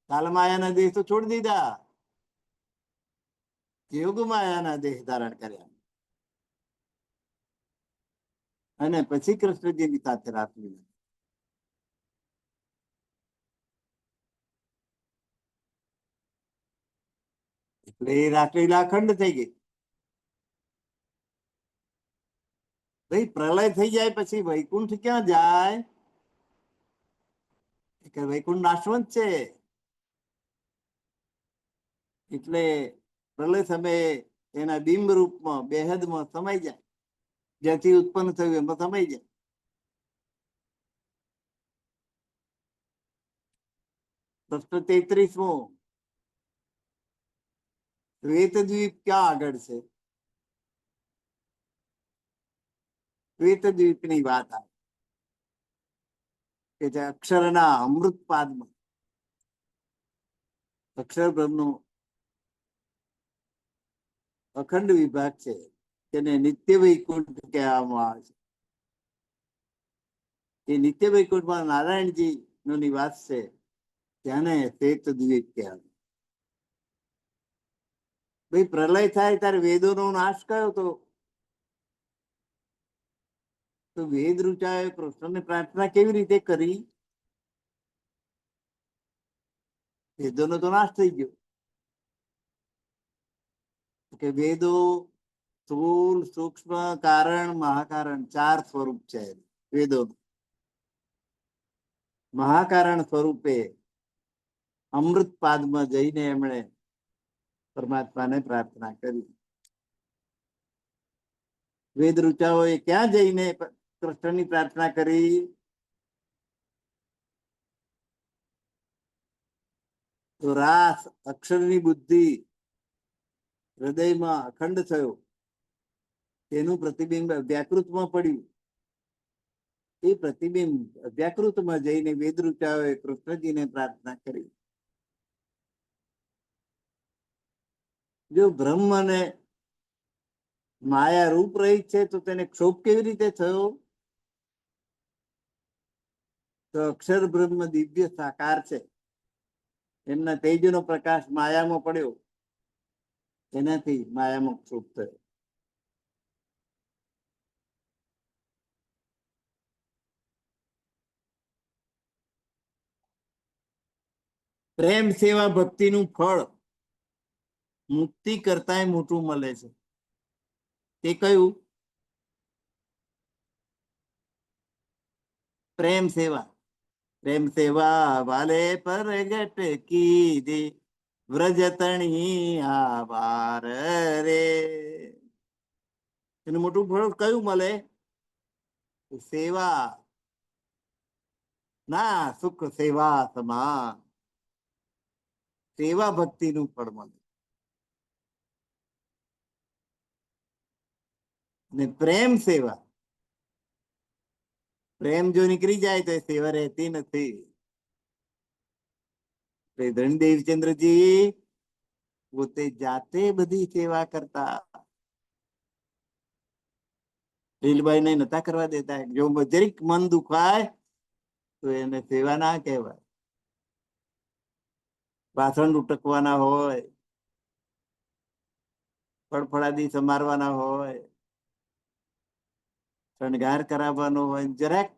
કાલમાયાના દેશ તો છોડી દીધા, યોગમાયાના દેશ ધારણ કર્યા અને પછી કૃષ્ણજીની સાથે રાસલીલા. એટલે એ રાસલીલા અખંડ થઈ ગઈ. ભાઈ પ્રલય થઈ જાય પછી વૈકુંઠ ક્યાં જાય? કે વૈકુંઠ નાશવંત છે, એટલે પ્રલય સમયે એના બિંબ રૂપમાં બેહદમાં સમાઈ જાય, જ્યાંથી ઉત્પન્ન થયું એમાં સમાઈ જાય. પ્રશ્ન 33મો, શ્વેતદ્વીપ ક્યાં આગળ છે? શ્વેતદ્વીપની વાત આવે કે જે અક્ષરના અમૃત પાદમાં અક્ષર બ્રહ્મનો અખંડ વિભાગ છે, તેને નિત્ય વૈકુંઠ કહેવામાં આવે છે. એ નિત્ય વૈકુંઠમાં નારાયણજી નો નિવાસ છે, ત્યાંને શ્વેત દ્વીપ કહેવાય. ભાઈ પ્રલય થાય ત્યારે વેદો નો નાશ કયો તો વેદ ઋચાએ કૃષ્ણને પ્રાર્થના કેવી રીતે કરી? વેદોનો તો નાશ થઈ ગયો. કે વેદો સ્થૂળ, સૂક્ષ્મ, કારણ, મહાકારણ 4 સ્વરૂપ છે વેદો. મહાકારણ સ્વરૂપે અમૃત પાદમાં જઈને એમણે પરમાત્માને પ્રાર્થના કરી. વેદ ઋચાઓએ ક્યાં જઈને કૃષ્ણની પ્રાર્થના કરી? તો રાસ અક્ષરની બુદ્ધિ હૃદયમાં અખંડ થયો, તેનું પ્રતિબિંબ વ્યાકૃતમાં પડ્યું. એ પ્રતિબિંબ વ્યાકૃતમાં જઈને વેદ ઋચાઓએ કૃષ્ણજીને પ્રાર્થના કરી. જો બ્રહ્મ અને માયા રૂપ રહી છે તો તેને ક્ષોભ કેવી રીતે થયો? તો અક્ષર બ્રહ્મ દિવ્ય સાકાર છે, એમના તેજનો પ્રકાશ માયામાં પડ્યો, એનાથી માયામાં ક્ષોભ થયો. પ્રેમ સેવા ભક્તિનું ફળ મુક્તિ કરતાંય મોટું મળે છે. તે કયું? પ્રેમ સેવા. પ્રેમ સેવા વાલે પરગટ કીધી, વ્રજતણી આવાર રે. એનું મોટું ફળ કયું મળે? સેવા ના સુખ સેવા સમાન. સેવા ભક્તિનું ફળ મળે. ને પ્રેમ સેવા, પ્રેમ જો નીકળી જાય તો સેવા રહેતી નથી. ધનદેવચંદ્રજી પોતે જાતે બધી સેવા કરતા. લીલબાઈ ને નતા કરવા દેતા. જો જરીક મન દુખાય તો એને સેવા ના કહેવાય. વાસણ ઉટકવાના હોય, ફળફળાદી સમારવાના હોય, શણગાર કરાવવાનો હોય, જરાક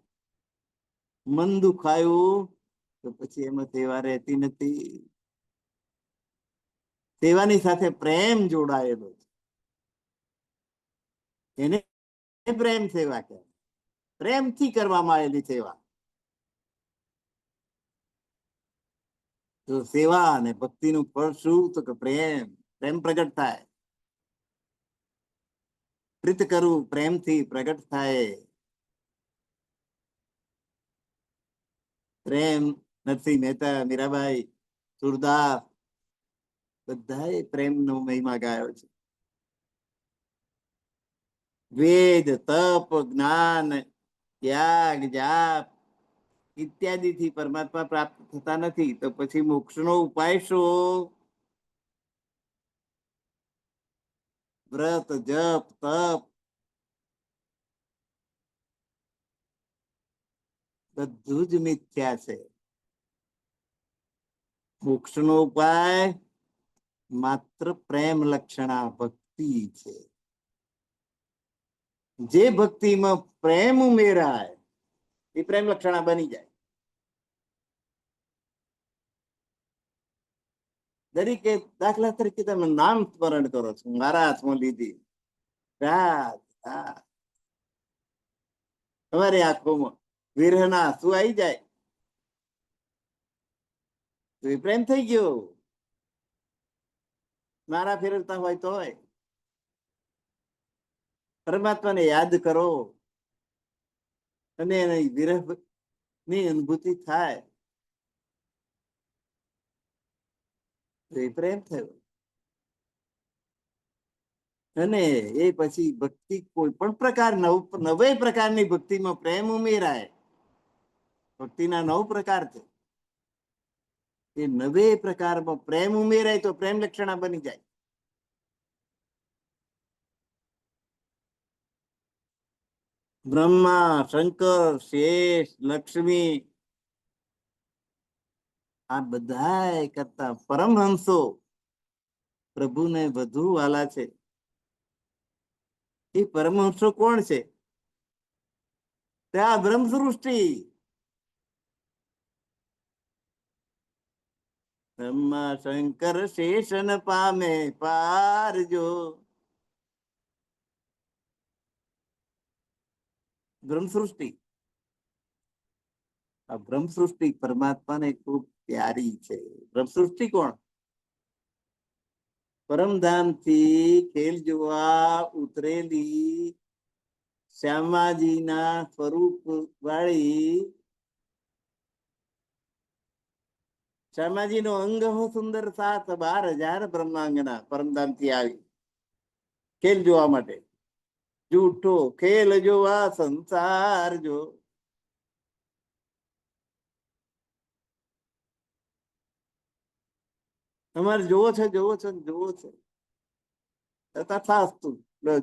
મન દુખાયું તો પછી એમાં સેવા રહેતી નથી. સેવાની સાથે પ્રેમ જોડાયેલો છે, એને પ્રેમ સેવા કહેવાય. પ્રેમથી કરવામાં આવેલી સેવા. તો સેવા અને ભક્તિનું ફળ શું? તો કે પ્રેમ. પ્રેમ પ્રગટ થાય. પ્રીત કરવું પ્રેમથી પ્રગટ થાય. પ્રેમ નરસિંહ મહેતા, મીરાબાઈ, સુરદાસ બધાએ પ્રેમનો મહિમા ગાયો છે. વેદ, તપ, જ્ઞાન, ત્યાગ, જાપ ઇત્યાદિ થી પરમાત્મા પ્રાપ્ત થતા નથી, તો પછી મોક્ષનો ઉપાય શું? વ્રત, જપ, તપ બધું જ મિથ્યા છે. મોક્ષનો ઉપાય માત્ર પ્રેમ લક્ષણા ભક્તિ છે. જે ભક્તિમાં પ્રેમ ઉમેરાય એ પ્રેમ લક્ષણા બની જાય. દરેકે દાખલા તરીકે તમે નામ સ્મરણ કરો છો, મારા હાથમાં લીધી તમારી આંખોમાં વિરહના આંસુ આવી જાય તો એ પ્રેમ થઈ ગયો. મારા ફેરવતા હોય તો પરમાત્માને યાદ કરો અને એને વિરહ ની અનુભૂતિ થાય તો એ પ્રેમ થયો. અને એ પછી ભક્તિ કોઈ પણ પ્રકાર નવે પ્રકારની ભક્તિમાં પ્રેમ ઉમેરાય. ભક્તિના 9 પ્રકાર છે. એ 9 પ્રકારમાં પ્રેમ ઉમેરાય તો પ્રેમ લક્ષણા બની જાય. બ્રહ્મા, શંકર, શેષ, લક્ષ્મી, આ બધા કરતા પરમહંસો પ્રભુને વધુ વાલા છે. એ પરમહંસો કોણ છે? ત્યાં બ્રહ્મ સૃષ્ટિ. બ્રહ્મા શંકર શેષન પામે પારજો. બ્રહ્મ સૃષ્ટિ, આ બ્રહ્મ સૃષ્ટિ પરમાત્માને ખૂબ પ્યારી છે. બ્રહ્મ સૃષ્ટિ કોણ? પરમધામ થી ખેલ જોવા ઉતરેલી શ્યામાજીના સ્વરૂપ વાળી, શ્યામાજી નો અંગ હો સુંદર 7,12,000 બ્રહ્માંગના પરમધામ થી આવી ખેલ જોવા માટે. જૂઠો ખેલ જોવા સંસાર જો. તમારે જોવો છે, જોવો છે, જોવો છે. તથાસ્તુ,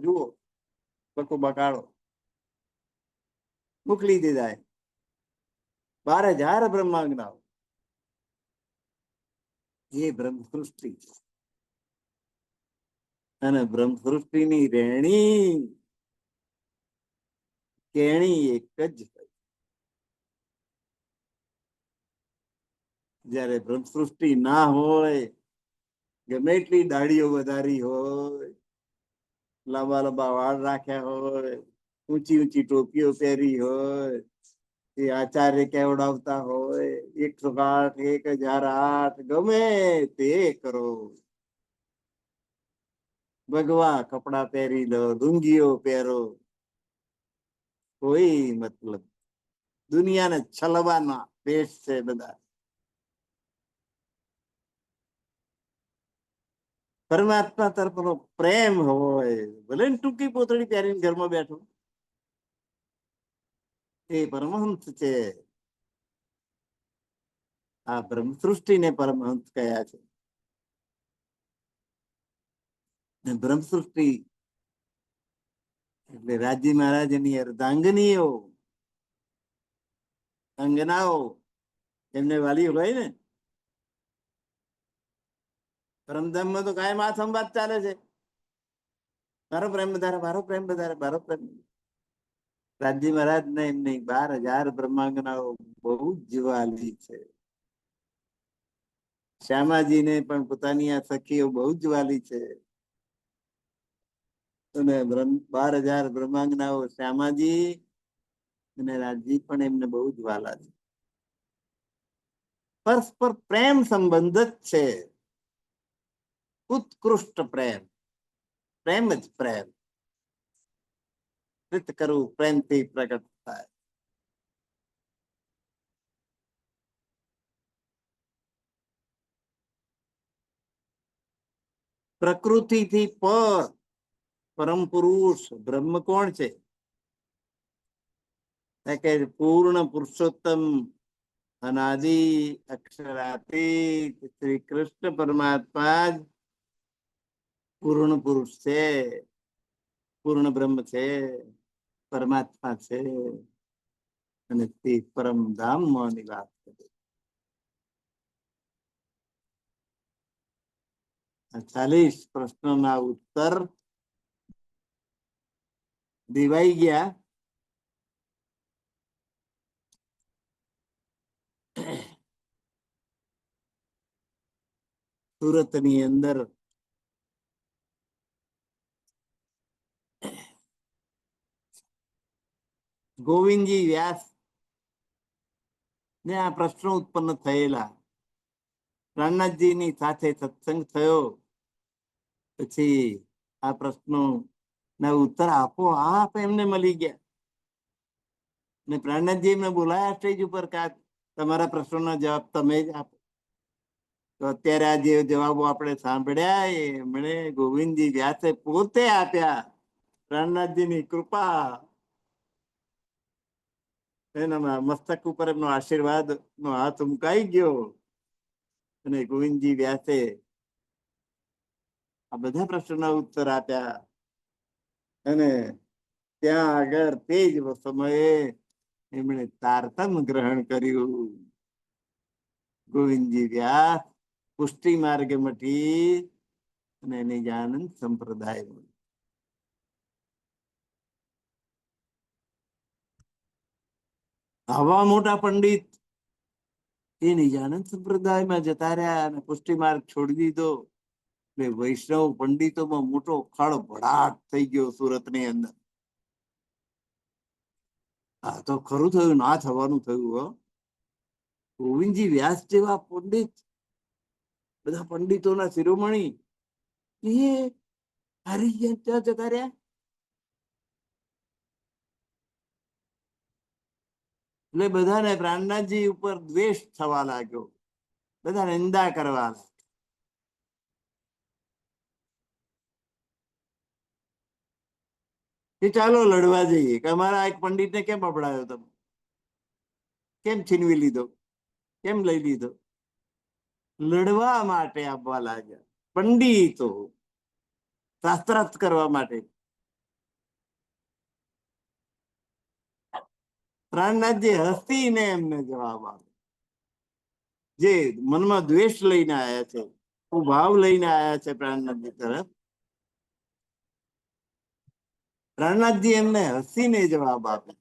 જુઓ, બકો બકાડો મોકલી દીધા. 12,000 બ્રહ્માંગનાઓ, એ બ્રહ્મ સૃષ્ટિ. અને બ્રહ્મ સૃષ્ટિની રેણી કેણી એક જ. જયારે બ્રહ્મ સૃષ્ટિ ના હોય, ગમે એટલી દાઢીઓ વધારી હોય, લાંબા લાંબા વાળ રાખ્યા હોય, ઊંચી ઊંચી ટોપીઓ પહેરી હોય, એ આચાર્ય કેવડાવતા હોય, 108, 1008, ગમે તે કરો, ભગવા કપડા પહેરી લો, લુંગીઓ પહેરો, કોઈ મતલબ. દુનિયાને છલવાના પેશ છે બધા. પરમાત્મા તરફનો પ્રેમ હોય, ભલે ને ટૂંકી પોતળી પહેરીને ઘરમાં બેઠો, એ પરમહંસ છે. આ બ્રહ્મ સૃષ્ટિને પરમહંસ કયા છે. બ્રહ્મ સૃષ્ટિ એટલે રાજી મહારાજની અર્ધાંગનીઓ, અંગનાઓ, એમને વાલી હોય ને. પરમધામમાં તો કાયમ આ સંવાદ ચાલે છે. મારો પ્રેમ વધારે, મારો પ્રેમ વધારે, મારો પ્રેમ. રાજી મહારાજ ને એમની 12,000 બ્રહ્માંગનાઓ બહુ જ વાલી છે. શ્યામાજીને પણ પોતાની આ સખીઓ બહુ જ વાલી છે. અને 12,000 બ્રહ્માંગનાઓ શ્યામાજી અને રાજજી પણ એમને બહુ જ વાલા છે. પરસ્પર પ્રેમ સંબંધ જ છે. ઉત્કૃષ્ટ પ્રેમ, પ્રેમ જ પ્રેમ. પ્રીત કરવું પ્રેમથી પ્રગટ થાય. પ્રકૃતિથી પર પરમ પુરુષ બ્રહ્મ કોણ છે? કે પૂર્ણ પુરુષોત્તમ અનાદિ અક્ષરાતીત શ્રી કૃષ્ણ પરમાત્મા જ પૂર્ણ પુરુષ છે, પૂર્ણ બ્રહ્મ છે, પરમાત્મા છે. અને તે પરમધામમાં નિવાસ કરે. 40 પ્રશ્નોના ઉત્તર દેવાઈ ગયા. સુરતની અંદર ગોવિંદજી વ્યાસ ને આ પ્રશ્નો ઉત્પન્ન થયેલા. પ્રાણનાથજીની સાથે સત્સંગ થયો પછી આ પ્રશ્નો ના ઉત્તર આપોઆપ એમને મળી ગયા. ને પ્રાણનાથજી એમને બોલાયા સ્ટેજ ઉપર કે તમારા પ્રશ્નોના જવાબ તમે જ આપો. તો અત્યારે આ જે જવાબો આપણે સાંભળ્યા એમણે ગોવિંદજી વ્યાસે પોતે આપ્યા. પ્રાણનાથજીની કૃપા, એના મસ્તક ઉપર એમનો આશીર્વાદ નો હાથ મુકાઈ ગયો. અને ગોવિંદજી વ્યાસે આ બધા પ્રશ્નોના ઉત્તર આપ્યા. અને ત્યાં આગળ તે જ સમયે એમણે તારતમ ગ્રહણ કર્યું. ગોવિંદજી વ્યાસ પુષ્ટિ માર્ગ મટી અને નિજાનંદ સંપ્રદાય. આવા મોટા પંડિત એ નિજાનંદ સંપ્રદાયમાં જતા રહ્યા અને પુષ્ટિ માર્ગ છોડી દીધો. એટલે વૈષ્ણવ પંડિતોમાં મોટો ખળભળાટ થઈ ગયો સુરત ની અંદર. આ તો ખરું થયું, ના થવાનું થયું. હો, ગોવિંદજી વ્યાસ જેવા પંડિત, બધા પંડિતોના શિરોમણી, એ હારી ગયા, ત્યાં જતા રહ્યા. એટલે બધાને પ્રાણનાથજી ઉપર દ્વેષ થવા લાગ્યો, બધા નિંદા કરવા લાગ્યા. કે ચાલો લડવા જઈએ, કે અમારા એક પંડિતને કેમ અપડાયો તમે, કેમ છીનવી લીધો, કેમ લઈ લીધો. લડવા માટે આપવા લાગ્યા પંડિતો, શાસ્ત્રાર્થ કરવા માટે. પ્રાણનાથજી હસીને એમને જવાબ આપ્યો. જે મનમાં દ્વેષ લઈને આવ્યા છે, ભાવ લઈને આવ્યા છે પ્રાણનાથજી તરફ, પ્રાણનાથજી એમને હસીને જવાબ આપે.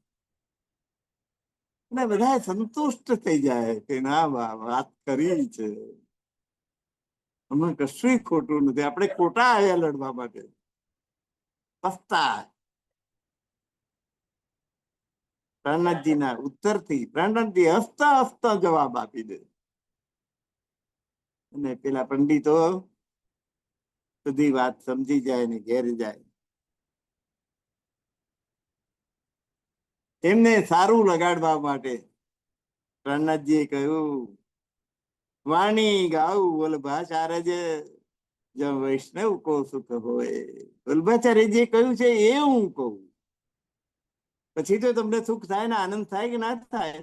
અને બધા સંતુષ્ટ થઈ જાય કે ના વાત કરી છે, અમે કશું ખોટું નથી, આપણે ખોટા આવ્યા લડવા માટે. પસ્તા પ્રાણનાથજી ના ઉત્તર થી પ્રાણનાથજી હસતા હસતા જવાબ આપી દે. અને પેલા પંડિતો બધી વાત સમજી જાય ને ઘેર જાય. એમને સારું લગાડવા માટે પ્રાણનાથજીએ કહ્યું, વાણી ગાવું વલ્ભાચાર્ય જ વૈષ્ણવ કો સુખ હોય. વલ્ભાચાર્યજીએ કહ્યું છે એ હું કહું, પછી તો તમને સુખ થાય ને આનંદ થાય કે ના થાય.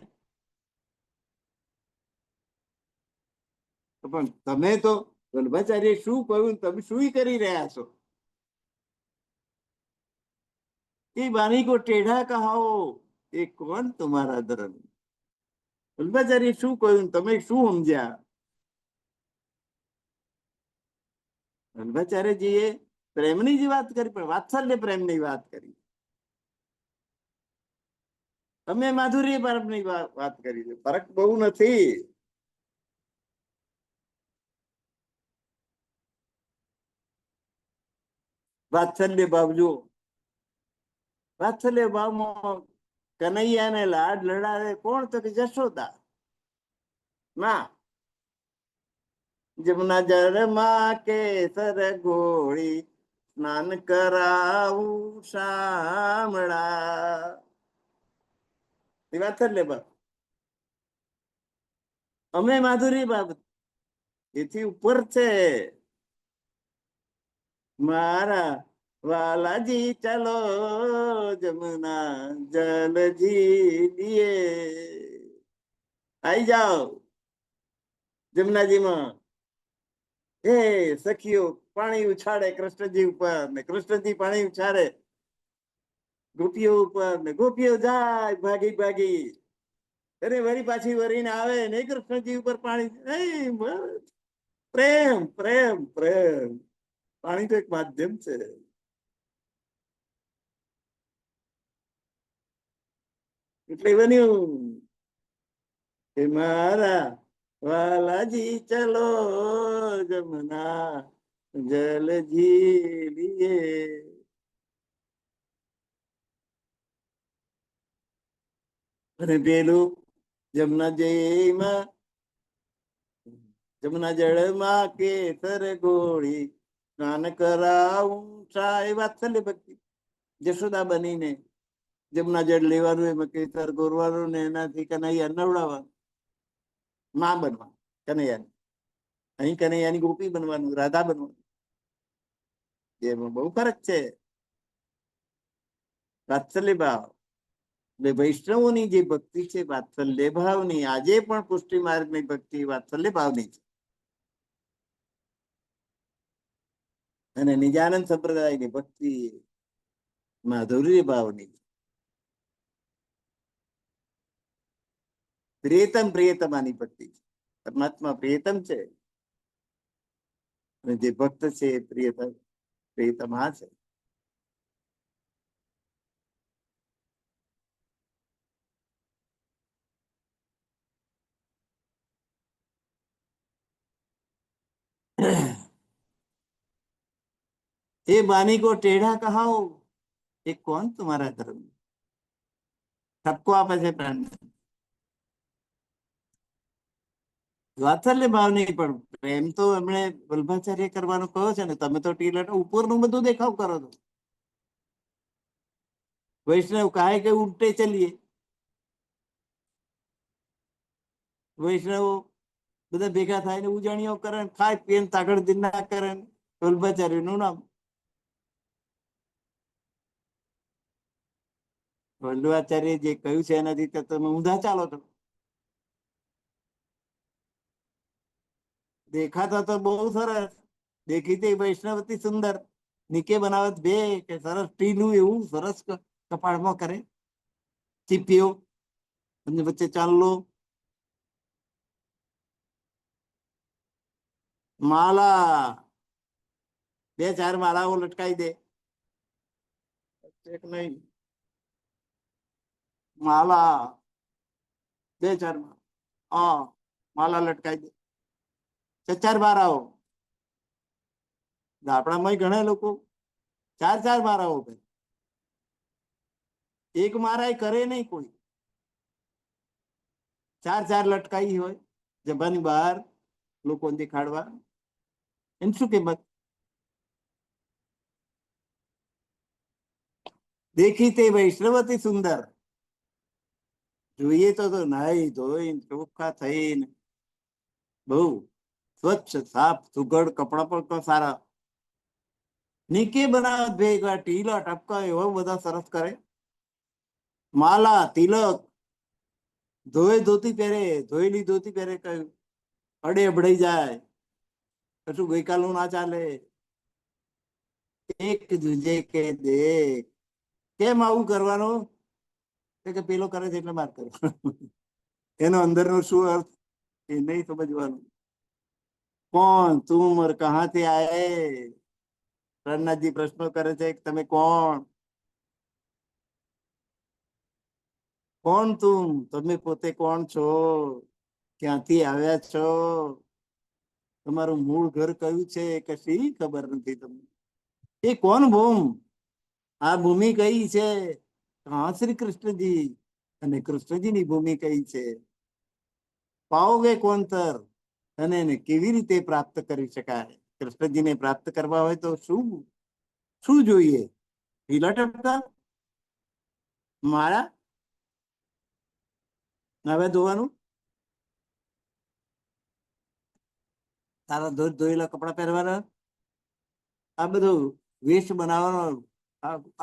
પણ તમે તો વલ્ભાચાર્ય શું કહ્યું, તમે શું કરી રહ્યા છો. એ વાણી કો ટેઢા કહાવો, એ કોણ તમારા ધર્મ. વલ્ભાચાર્ય શું કહ્યું, તમે શું સમજ્યા. વલ્ભાચાર્યજીએ પ્રેમની જ વાત કરી, પણ વાત્સલ્ય પ્રેમની વાત કરી. તમે માધુર્ય પ્રેમની વાત કરી છે, ફરક બહુ નથી. વાત્સલ્ય ભાવ જુઓ, વાત્સલ્ય ભાવમાં કનૈયાને લાડ લડાવે કોણ, તો કે જશોદા ના. જમુના જળમાં કેસર ગોળી, સ્નાન કરાવું શામળા. વાત્સલ્ય ભાવ. અમે માધુરી બાબત એથી ઉપર છે. મારા વાલાજી ચાલો જમુના જલજી લીએ, આઈ જાઓ જમનાજીમાં. એ સખીઓ પાણી ઉછાળે કૃષ્ણજી ઉપર, ને કૃષ્ણજી પાણી ઉછાળે ગોપીઓ ઉપર, ને ગોપીઓ જાય ભાગી ભાગી, અરે વરી પાછી વરીને આવે ને કૃષ્ણજી ઉપર પાણી. પ્રેમ પ્રેમ પ્રેમ. પાણી તો એક માધ્યમ છે. એટલે બન્યું કે મારા વાલાજી ચલો જમના જલજી લીએ. અને પેલું જમના જળમાં કેસર ગોળી, સ્નાન કરાવું એ વાત્સલ્ય ભક્તિ. જશોદા બનીને જમના જળ લેવાનું, એમાં કેસર ગોરવાનું ને એનાથી કનૈયા નવડાવવાનું, માં બનવાનું કનૈયાની. અહીં કનૈયાની ગોપી બનવાનું, રાધા બનવાનું. એમાં બહુ ફરક છે. વાત્સલ્ય ભાવ એટલે વૈષ્ણવોની જે ભક્તિ છે વાત્સલ્ય ભાવની, આજે પણ પુષ્ટિ માર્ગની ભક્તિ વાત્સલ્ય ભાવની છે. અને નિજાનંદ સંપ્રદાયની ભક્તિ માધુર્ય ભાવની. પ્રિયતમ પ્રિયતમાની ભક્તિ. પરમાત્મા પ્રિયતમ છે અને જે ભક્ત છે એ પ્રિયતમ પ્રિયતમા છે. ये वाणी को टेढ़ा कहाओ, ये कौन तुम्हारा धर्म? सबको आपे છે પ્રાણ. વાત્સલ્ય ભાવ નહીં, પણ પ્રેમ તો એમણે વલ્ભાચાર્ય કરવાનું કહો છે ને. તમે તો ટીલા ઉપરનું બધું દેખાવ કરો છો. વૈષ્ણવ કાહે કે ઉલટે ચલીએ. વૈષ્ણવ બધા ભેગા થાય ને ઉજાણીઓ કરે, ખાય પીને તાગડ દિના કરે. વલ્ભાચાર્ય નું નામ. વલ્ભાચાર્ય જે કહ્યું છે એનાથી તમે ઊંધા ચાલો છો. દેખાતા તો બહુ સરસ, દેખીતી વૈષ્ણવતી સુંદર, નીકે બનાવત બે કે સરસ ટીલું એવું સરસ કપાળમાં કરે, ચીપીઓ અને વચ્ચે ચાલલો, માલા 2-4 માળાઓ લટકાઈ દે. એક નહીં, માલા 2-4 હા માલા લટકાઈ દે. 4 માળાઓ. આપણામાં ઘણા લોકો 4 માળાઓ કરે. એક મારા કરે નહીં કોઈ. 4 લટકાઈ હોય જબાની બહાર લોકો દેખાડવા. એમ શું કિંમત? દેખી તે વૈષ્ણવતી સુંદર. જોઈએ તો નાઈ ધોઈ ચોખ્ખા થઈને બહુ સ્વચ્છ સાફ સુઘડ કપડા પણ સારા, નીકે બનાવત ભેગા ટીલા ટપકા એવા બધા સરસ કરે. માલા તિલક, ધોતી પહેરે, ધોયેલી ધોતી પહેરે. કયું અડે અબડાઈ જાય, કશું ગઈકાલનું ના ચાલે. એક દૂજે કે દેખ. કેમ આવું કરવાનું? કે પેલો કરે છે એટલે માર કરો. એનો અંદરનો શું અર્થ એ નહીં સમજવાનું. કોણ તુમ ઓર કહાથી આયે? પ્રહલાદજી પ્રશ્નો કરે છે કે તમે કોણ? કોણ તું? તમે પોતે કોણ છો? ક્યાંથી આવ્યા છો? તમારું મૂળ ઘર કયું છે કે શી ખબર નથી તમને. એ કોણ ભૂમ? આ ભૂમિ કઈ છે? હા શ્રી કૃષ્ણજી, અને કૃષ્ણજીની ભૂમિ કઈ છે? પાઓગે કોણતર, અને એને કેવી રીતે પ્રાપ્ત કરી શકાય? કૃષ્ણજીને પ્રાપ્ત કરવા હોય તો શું શું જોઈએ? ઢીલા ટપકા માળા હવે ધોવાનું, તારા ધોયેલા કપડા પહેરવાના, આ બધું વેશ બનાવવાનો,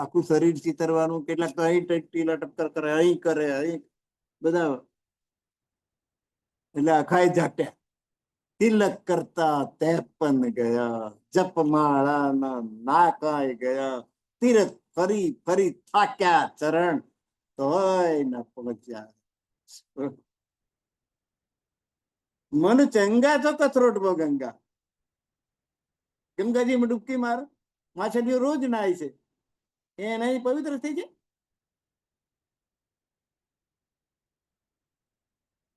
આખું શરીર ચિતરવાનું. કેટલાક તો અહીં ટીલા ટપકર કરે, અહીં કરે, અહીં બધા. એટલે અખાય જાટ્યા. તિલક કરતા 53 ગયા, જપમાળાના નાકાય ગયા, તીરથ ફરી ફરી થાક્યા ચરણ તોય ન પહોંચ્યા. મન ચંગા તો કથરોટ બો ગંગા. ગંગાજીમાં ડૂબકી માર, માછલીઓ રોજ નાય છે, એના પવિત્ર થઈ જાય.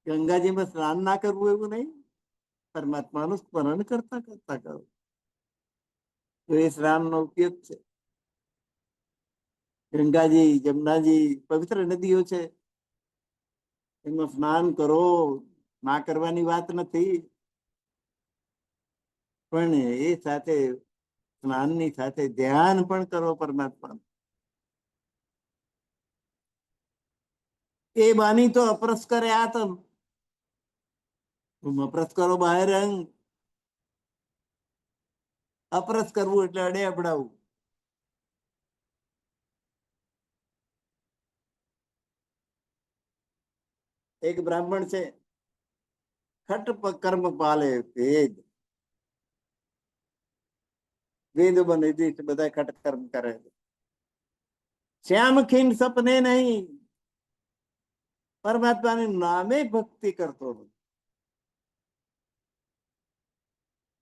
ગંગાજીમાં સ્નાન ના કરવું એવું નહીં, પરમાત્માનું સ્મરણ કરતા કરતા કરો તો એ સ્નાન નો ઉપયોગ છે. ગંગાજી જમનાજી પવિત્ર નદીઓ છે, એમાં સ્નાન કરો, ના કરવાની વાત નથી. પણ એ સાથે સ્નાનની સાથે ધ્યાન પણ કરો પરમાત્મા. એ બાની તો અપરસ કરે આતમ, અપરસ કરો બહાર અંગ. અપરસ કરવું એટલે અડે અબડાવું. એક બ્રાહ્મણ છે, ખટ કર્મ પાલે વેદ. વેદ બને બધા ખટ કર્મ કરે. શ્યામ ખીન સપને નહીં, પરમાત્માને નામે ભક્તિ કરતો નથી.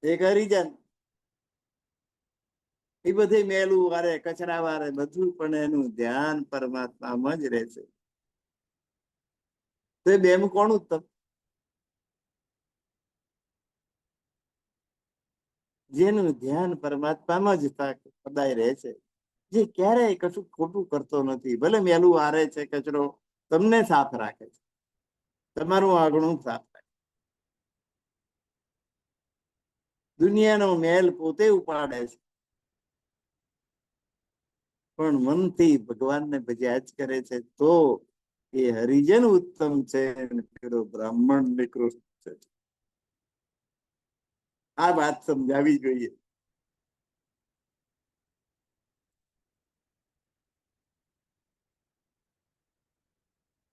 એક હરિજન એ બધે મેલું વારે કચરા વારે બધું, પણ એનું ધ્યાન પરમાત્મામાં જ રહેશે. તો એ બેમ કોણ ઉત્તમ? જેનું ધ્યાન પરમાત્મામાં જ સદાય રહે છે, જે ક્યારેય કશું ખોટું કરતો નથી. ભલે મેલું વારે છે, કચરો તમને સાફ રાખે છે, તમારું આંગણું સાફ રાખે. દુનિયાનો મેલ પોતે ઉપાડે છે, પણ મનથી ભગવાનને ભજ્યા જ કરે છે. તો એ હરિજન ઉત્તમ છે, પેલો બ્રાહ્મણ નિકૃષ્ટ છે. આ વાત સમજાવી જોઈએ.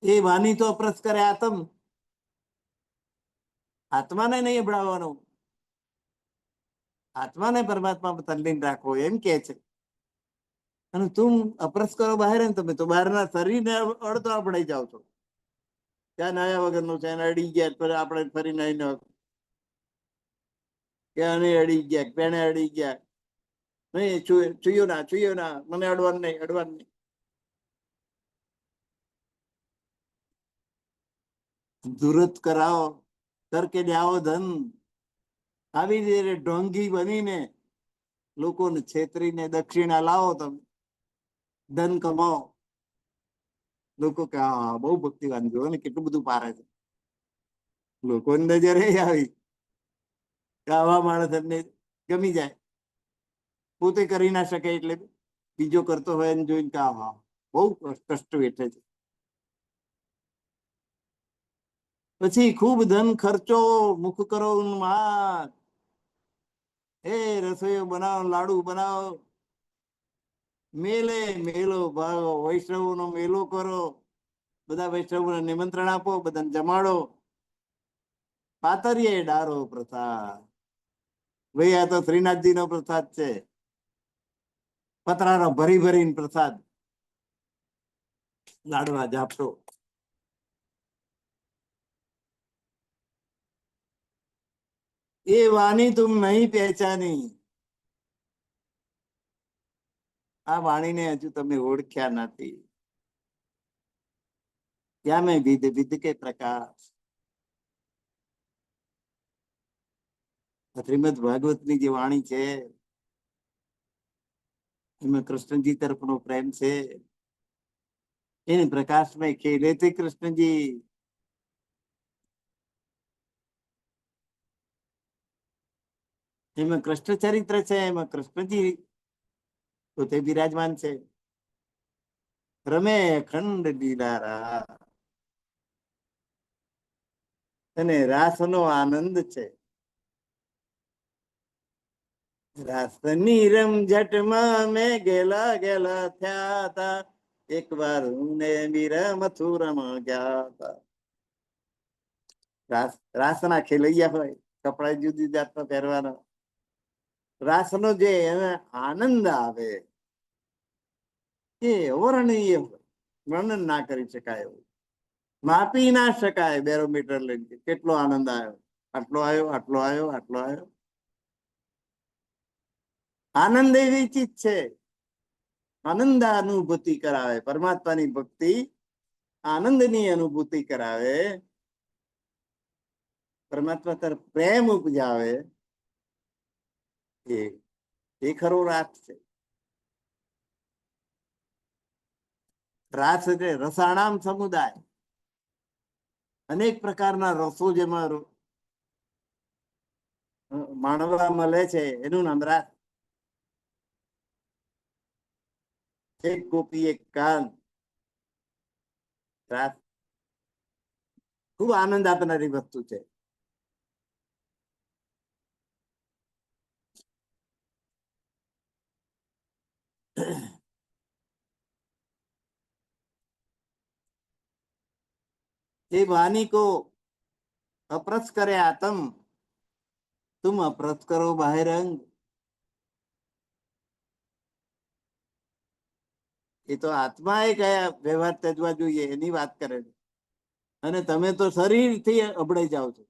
એ વાણી તો અપ્રસ કરે આત્મ, આત્માને નહીં અભડાવવાનો, આત્માને પરમાત્મા તલ્લીન રાખવો, એમ કે છે. અને તું અપ્રસ કરો બહાર, ને તમે તો બહારના શરીરને અડતો અપડાઈ જાવ છો. ત્યાં નાયા વગરનું છે, એને અડી ગયા આપણે ફરી નાઈ ન, કે આને અડી ગયા, પેણે અડી ગયા, નહીં છુયો ના, મને અડવાનું નહીં, અડવાનું નહીં. દુરત કરાવો, કરકે લ્યાવો ધન. આવી રીતે ઢોંગી બનીને લોકોને છેતરીને દક્ષિણા લાવો, તમે ધન કમાઓ. લોકો કે હા બહુ ભક્તિવાન, જોવો ને કેટલું બધું પારે છે. લોકોની નજર એ આવી, આવા માણસ એમને ગમી જાય. પોતે કરી ના શકે એટલે બીજો કરતો હોય એને જોઈને કે હા બહુ કષ્ટ વેઠે છે. પછી ખૂબ ધન ખર્ચો, મુખ કરો ઉન્માદ. એ રસોઈઓ બનાવો, લાડુ બનાવો, મેલે મેલો ભાવો, વૈષ્ણવ નો મેલો કરો, બધા વૈષ્ણવોને નિમંત્રણ આપો, બધાને જમાડો. પાતરીએ ડારો પ્રસાદ. ભાઈ આ તો શ્રીનાથજી નો પ્રસાદ છે, પતરાનો ભરી ભરીને પ્રસાદ, લાડવા જાપતો. એ વાણી તુમ નહીં પહેચાની, આ વાણીને હજુ તમે ઓળખ્યા નથી. ત્યાં મેં વિધ વિધ કે પ્રકાશ. શ્રીમદ ભાગવતની જે વાણી છે, એમાં કૃષ્ણજી તરફનો પ્રેમ છે. એને પ્રકાશમાં ખેલે છે કૃષ્ણજી. એમાં કૃષ્ણ ચરિત્ર છે, એમાં કૃષ્ણજી પોતે બિરાજમાન છે. રમે ખંડ લીલા, અને રાસનો આનંદ છે. રાસની રમઝટમાં મેં ગેલા ગેલા થયા હતા, એક વાર હું ને મીરા મથુરામાં ગયા હતા. રાસના ખેલૈયા હોય, કપડા જુદી જાતના પહેરવાના, રાસનો જે એને આનંદ આવે એ અવર્ણનીય હોય, વર્ણન ના કરી શકાય એવું, માપી ના શકાય. બેરોમીટર લઈને કેટલો આનંદ આવ્યો, આટલો આવ્યો, આટલો આવ્યો, આટલો આવ્યો. આનંદ એવી ચીજ છે, આનંદ અનુભૂતિ કરાવે. પરમાત્માની ભક્તિ આનંદની અનુભૂતિ કરાવે, પરમાત્મા તરફ પ્રેમ ઉપજાવે. એ ખરો રાસ છે. રાસ એટલે રસાણામ સમુદાય, અનેક પ્રકારના રસો જેમાં માણવા મળે છે, એનું નામ રાસ. એક ગોપી એક કાન, રાસ ખૂબ આનંદ આપનારી વસ્તુ છે. એ वाणी को અપ્રસ કરે આતમ, तुम અપ્રસ કરો બહિરંગ. એ તો આત્મા એ કયા વ્યવહાર ત્યજવા જોઈએ એની વાત કરે છે. અને તમે તો શરીરથી અબડાઈ જાઓ છો.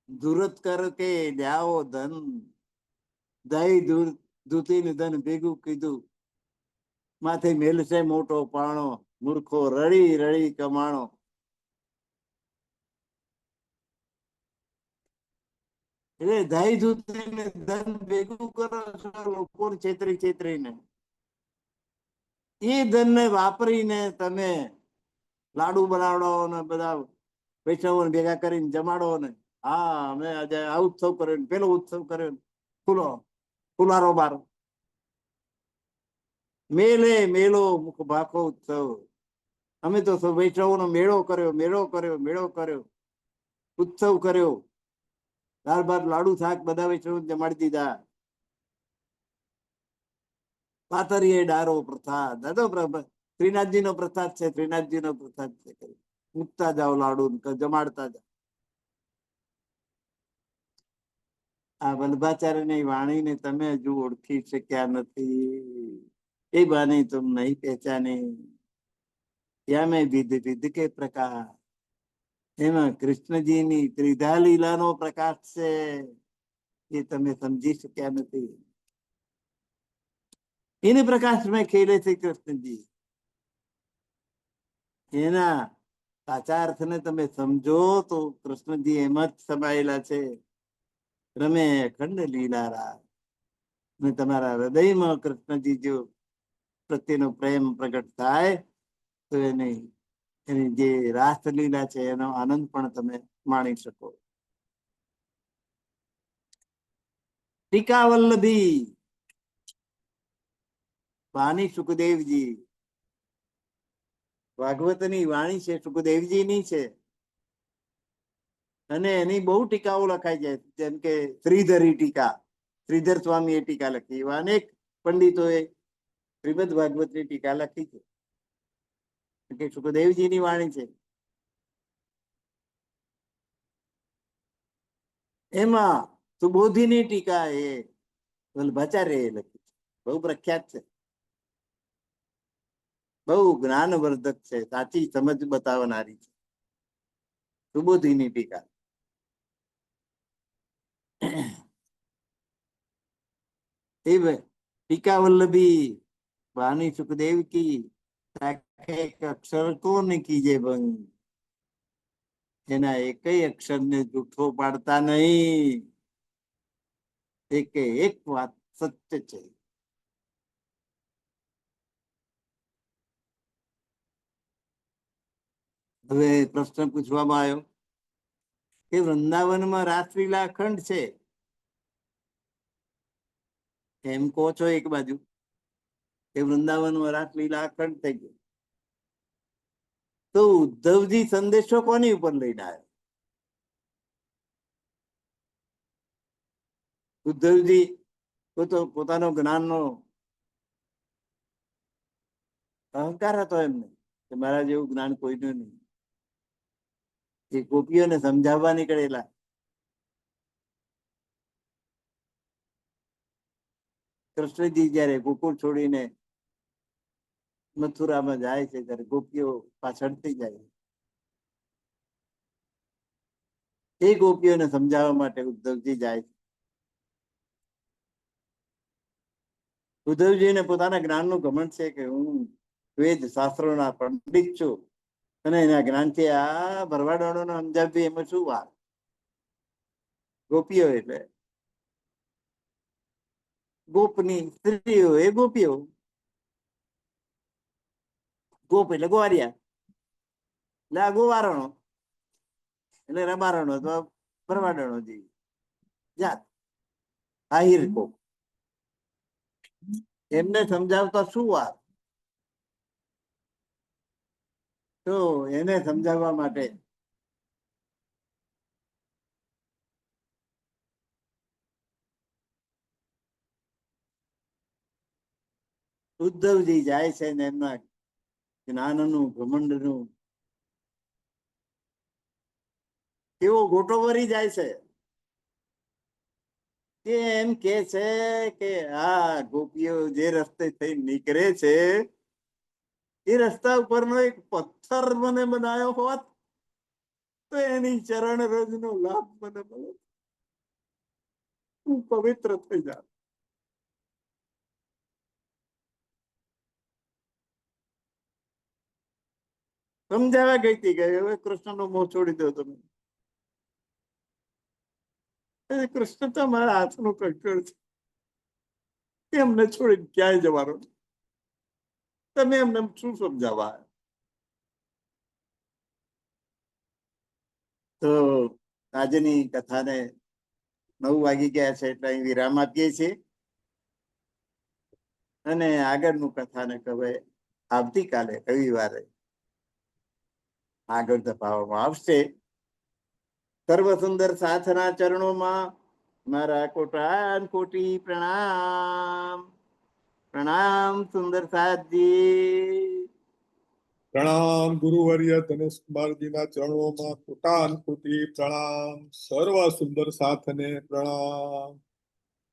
ધુરત કર કે લ્યાવો ધન, દઈ ધૂતીને ધન ભેગું કીધું, માથે મેલશે મોટો પાણો, મૂર્ખો રડી રડી કમાણો. એટલે દઈ ધૂતીને ધન ભેગું કરો છો લોકો છેતરી છેતરીને. એ ધન ને વાપરીને તમે લાડુ બનાવડો ને બધા વૈષ્ણવો ભેગા કરીને જમાડો ને. હા, અમે આજે આ ઉત્સવ કર્યો, પેલો ઉત્સવ કર્યો, ફુલારો બાર મેલે મેલો મુખ ભાખો ઉત્સવ. અમે તો વૈષ્ણવોનો મેળો કર્યો, મેળો કર્યો, મેળો કર્યો, ઉત્સવ કર્યો. દાળ ભાત લાડુ શાક બધા વૈષ્ણવ જમાડી દીધા. પાતરીએ ડારો પ્રસાદ, શ્રીનાથજી નો પ્રસાદ છે, શ્રીનાથજી નો પ્રસાદ છે. મૂકતા જાઓ લાડુ, જમાડતા જાઓ. આ વલ્ભાચાર્યની વાણીને તમે હજુ ઓળખી શક્યા નથી. એ બાને તુમ નહીં પહેચાને, યા મેં વિધ વિધ કે પ્રકાર. એમાં કૃષ્ણજીની ત્રિધા લીલાનો પ્રકાશ છે, એ તમે સમજી શક્યા નથી. એને પ્રકાશ મેં ખેલે છે કૃષ્ણજી. એના સાચા અર્થને તમે સમજો તો કૃષ્ણજી એમ જ સમાયેલા છે. રમે અખંડ લીલા રાસ. ને તમારા હૃદયમાં કૃષ્ણજી જો પ્રત્યેનો પ્રેમ પ્રગટ થાય તો એની જે રાસલીલા છે એનો આનંદ પણ તમે માણી શકો. ટીકા વલ્લભી વાણી સુખદેવજી, ભાગવતની વાણી છે, સુખદેવજીની છે. અને એની બહુ ટીકાઓ લખાઈ જાય, જેમ કે શ્રીધરી ટીકા, શ્રીધર સ્વામી એ ટીકા લખી. એવા અનેક પંડિતોએ શ્રીમદ ભાગવતની ટીકા લખી છે, કે સુખદેવજીની વાણી છે. એમાં સુબોધિની ટીકા એ વલ્ભાચાર્ય લખી છે, બહુ પ્રખ્યાત છે, બહુ જ્ઞાનવર્ધક છે, સાચી સમજ બતાવનારી છે સુબોધિની ટીકા. ટીકા વલ્લભી વાણી સુખદેવ કી, અક્ષર કોને કીજે ભંગ. એના એકય અક્ષરને જૂઠો પાડતા નહીં. એક વાત સત્ય છે. હવે પ્રશ્ન પૂછવામાં આવ્યો કે વૃંદાવનમાં રાસલીલા અખંડ છે, એમ કહો છો એક બાજુ કે વૃંદાવનમાં રાસલીલા અખંડ થઈ ગઈ, તો ઉદ્ધવજી સંદેશો કોની ઉપર લઈને આવ્યો? ઉદ્ધવજી તો પોતાનો જ્ઞાનનો અહંકાર હતો એમને, કે મારા જેવું જ્ઞાન કોઈનું નહીં. એ ગોપીઓને સમજાવવા નીકળેલા. કૃષ્ણજી જયારે ગોકુળ છોડીને મથુરામાં જાય છે ત્યારે ગોપીઓ પાછળથી જાય. એ ગોપીઓને સમજાવવા માટે ઉદ્ધવજી જાય છે. ઉદ્ધવજીને પોતાના જ્ઞાનનું ઘમંડ છે કે હું વેદ શાસ્ત્રોના પંડિત છું, અને એના જ્ઞાનથી આ ભરવાડોને સમજાવવી એમાં શું વાત. ગોપીઓ એટલે ગોપની સ્ત્રીઓ, એ ગોપીઓ. ગોપ એટલે ગોવારિયા, એટલે આ ગોવારણો એટલે રબારણો તો ભરવાડણો જેવી જાત. આહિર ગોપ. એમને સમજાવતા શું વાત. તો એને સમજાવવા માટે ઉદ્ધવજી જાય છે ને એમના જ્ઞાનનું ઘમંડનું કેવો ગોટો ભરી જાય છે. તે એમ કે છે કે આ ગોપીઓ જે રસ્તે થઈ નીકળે છે એ રસ્તા ઉપરનો એક પથ્થર મને બનાવ્યો હોત તો એની ચરણ રજ નો લાભ મને મળે, હું પવિત્ર થઈ જાત. સમજાવા ગઈ હતી કે હવે કૃષ્ણનો મોહ છોડી દો તમે. કૃષ્ણ તો મારા હાથનું કંકણ છે, એમને છોડી ક્યાંય જવાનો નથી. તમે એમને શું સમજાવવા? તો આજની કથાને 9 વાગી ગયા છે એટલે અહીં વિરામ આપીએ છીએ અને આગળનું કથાને હવે આવતીકાલે રવિવારે આગળ ધપાવવામાં આવશે. સર્વ સુંદર સાથના ચરણોમાં મારા કોટાન કોટી પ્રણામ. પ્રણામ સુંદર સાથજી. પ્રણામ ગુરુવર્ય ધનેશ કુમારજીના ચરણોમાં કોટાન કોટી પ્રણામ. સર્વ સુંદર સાથને પ્રણામ.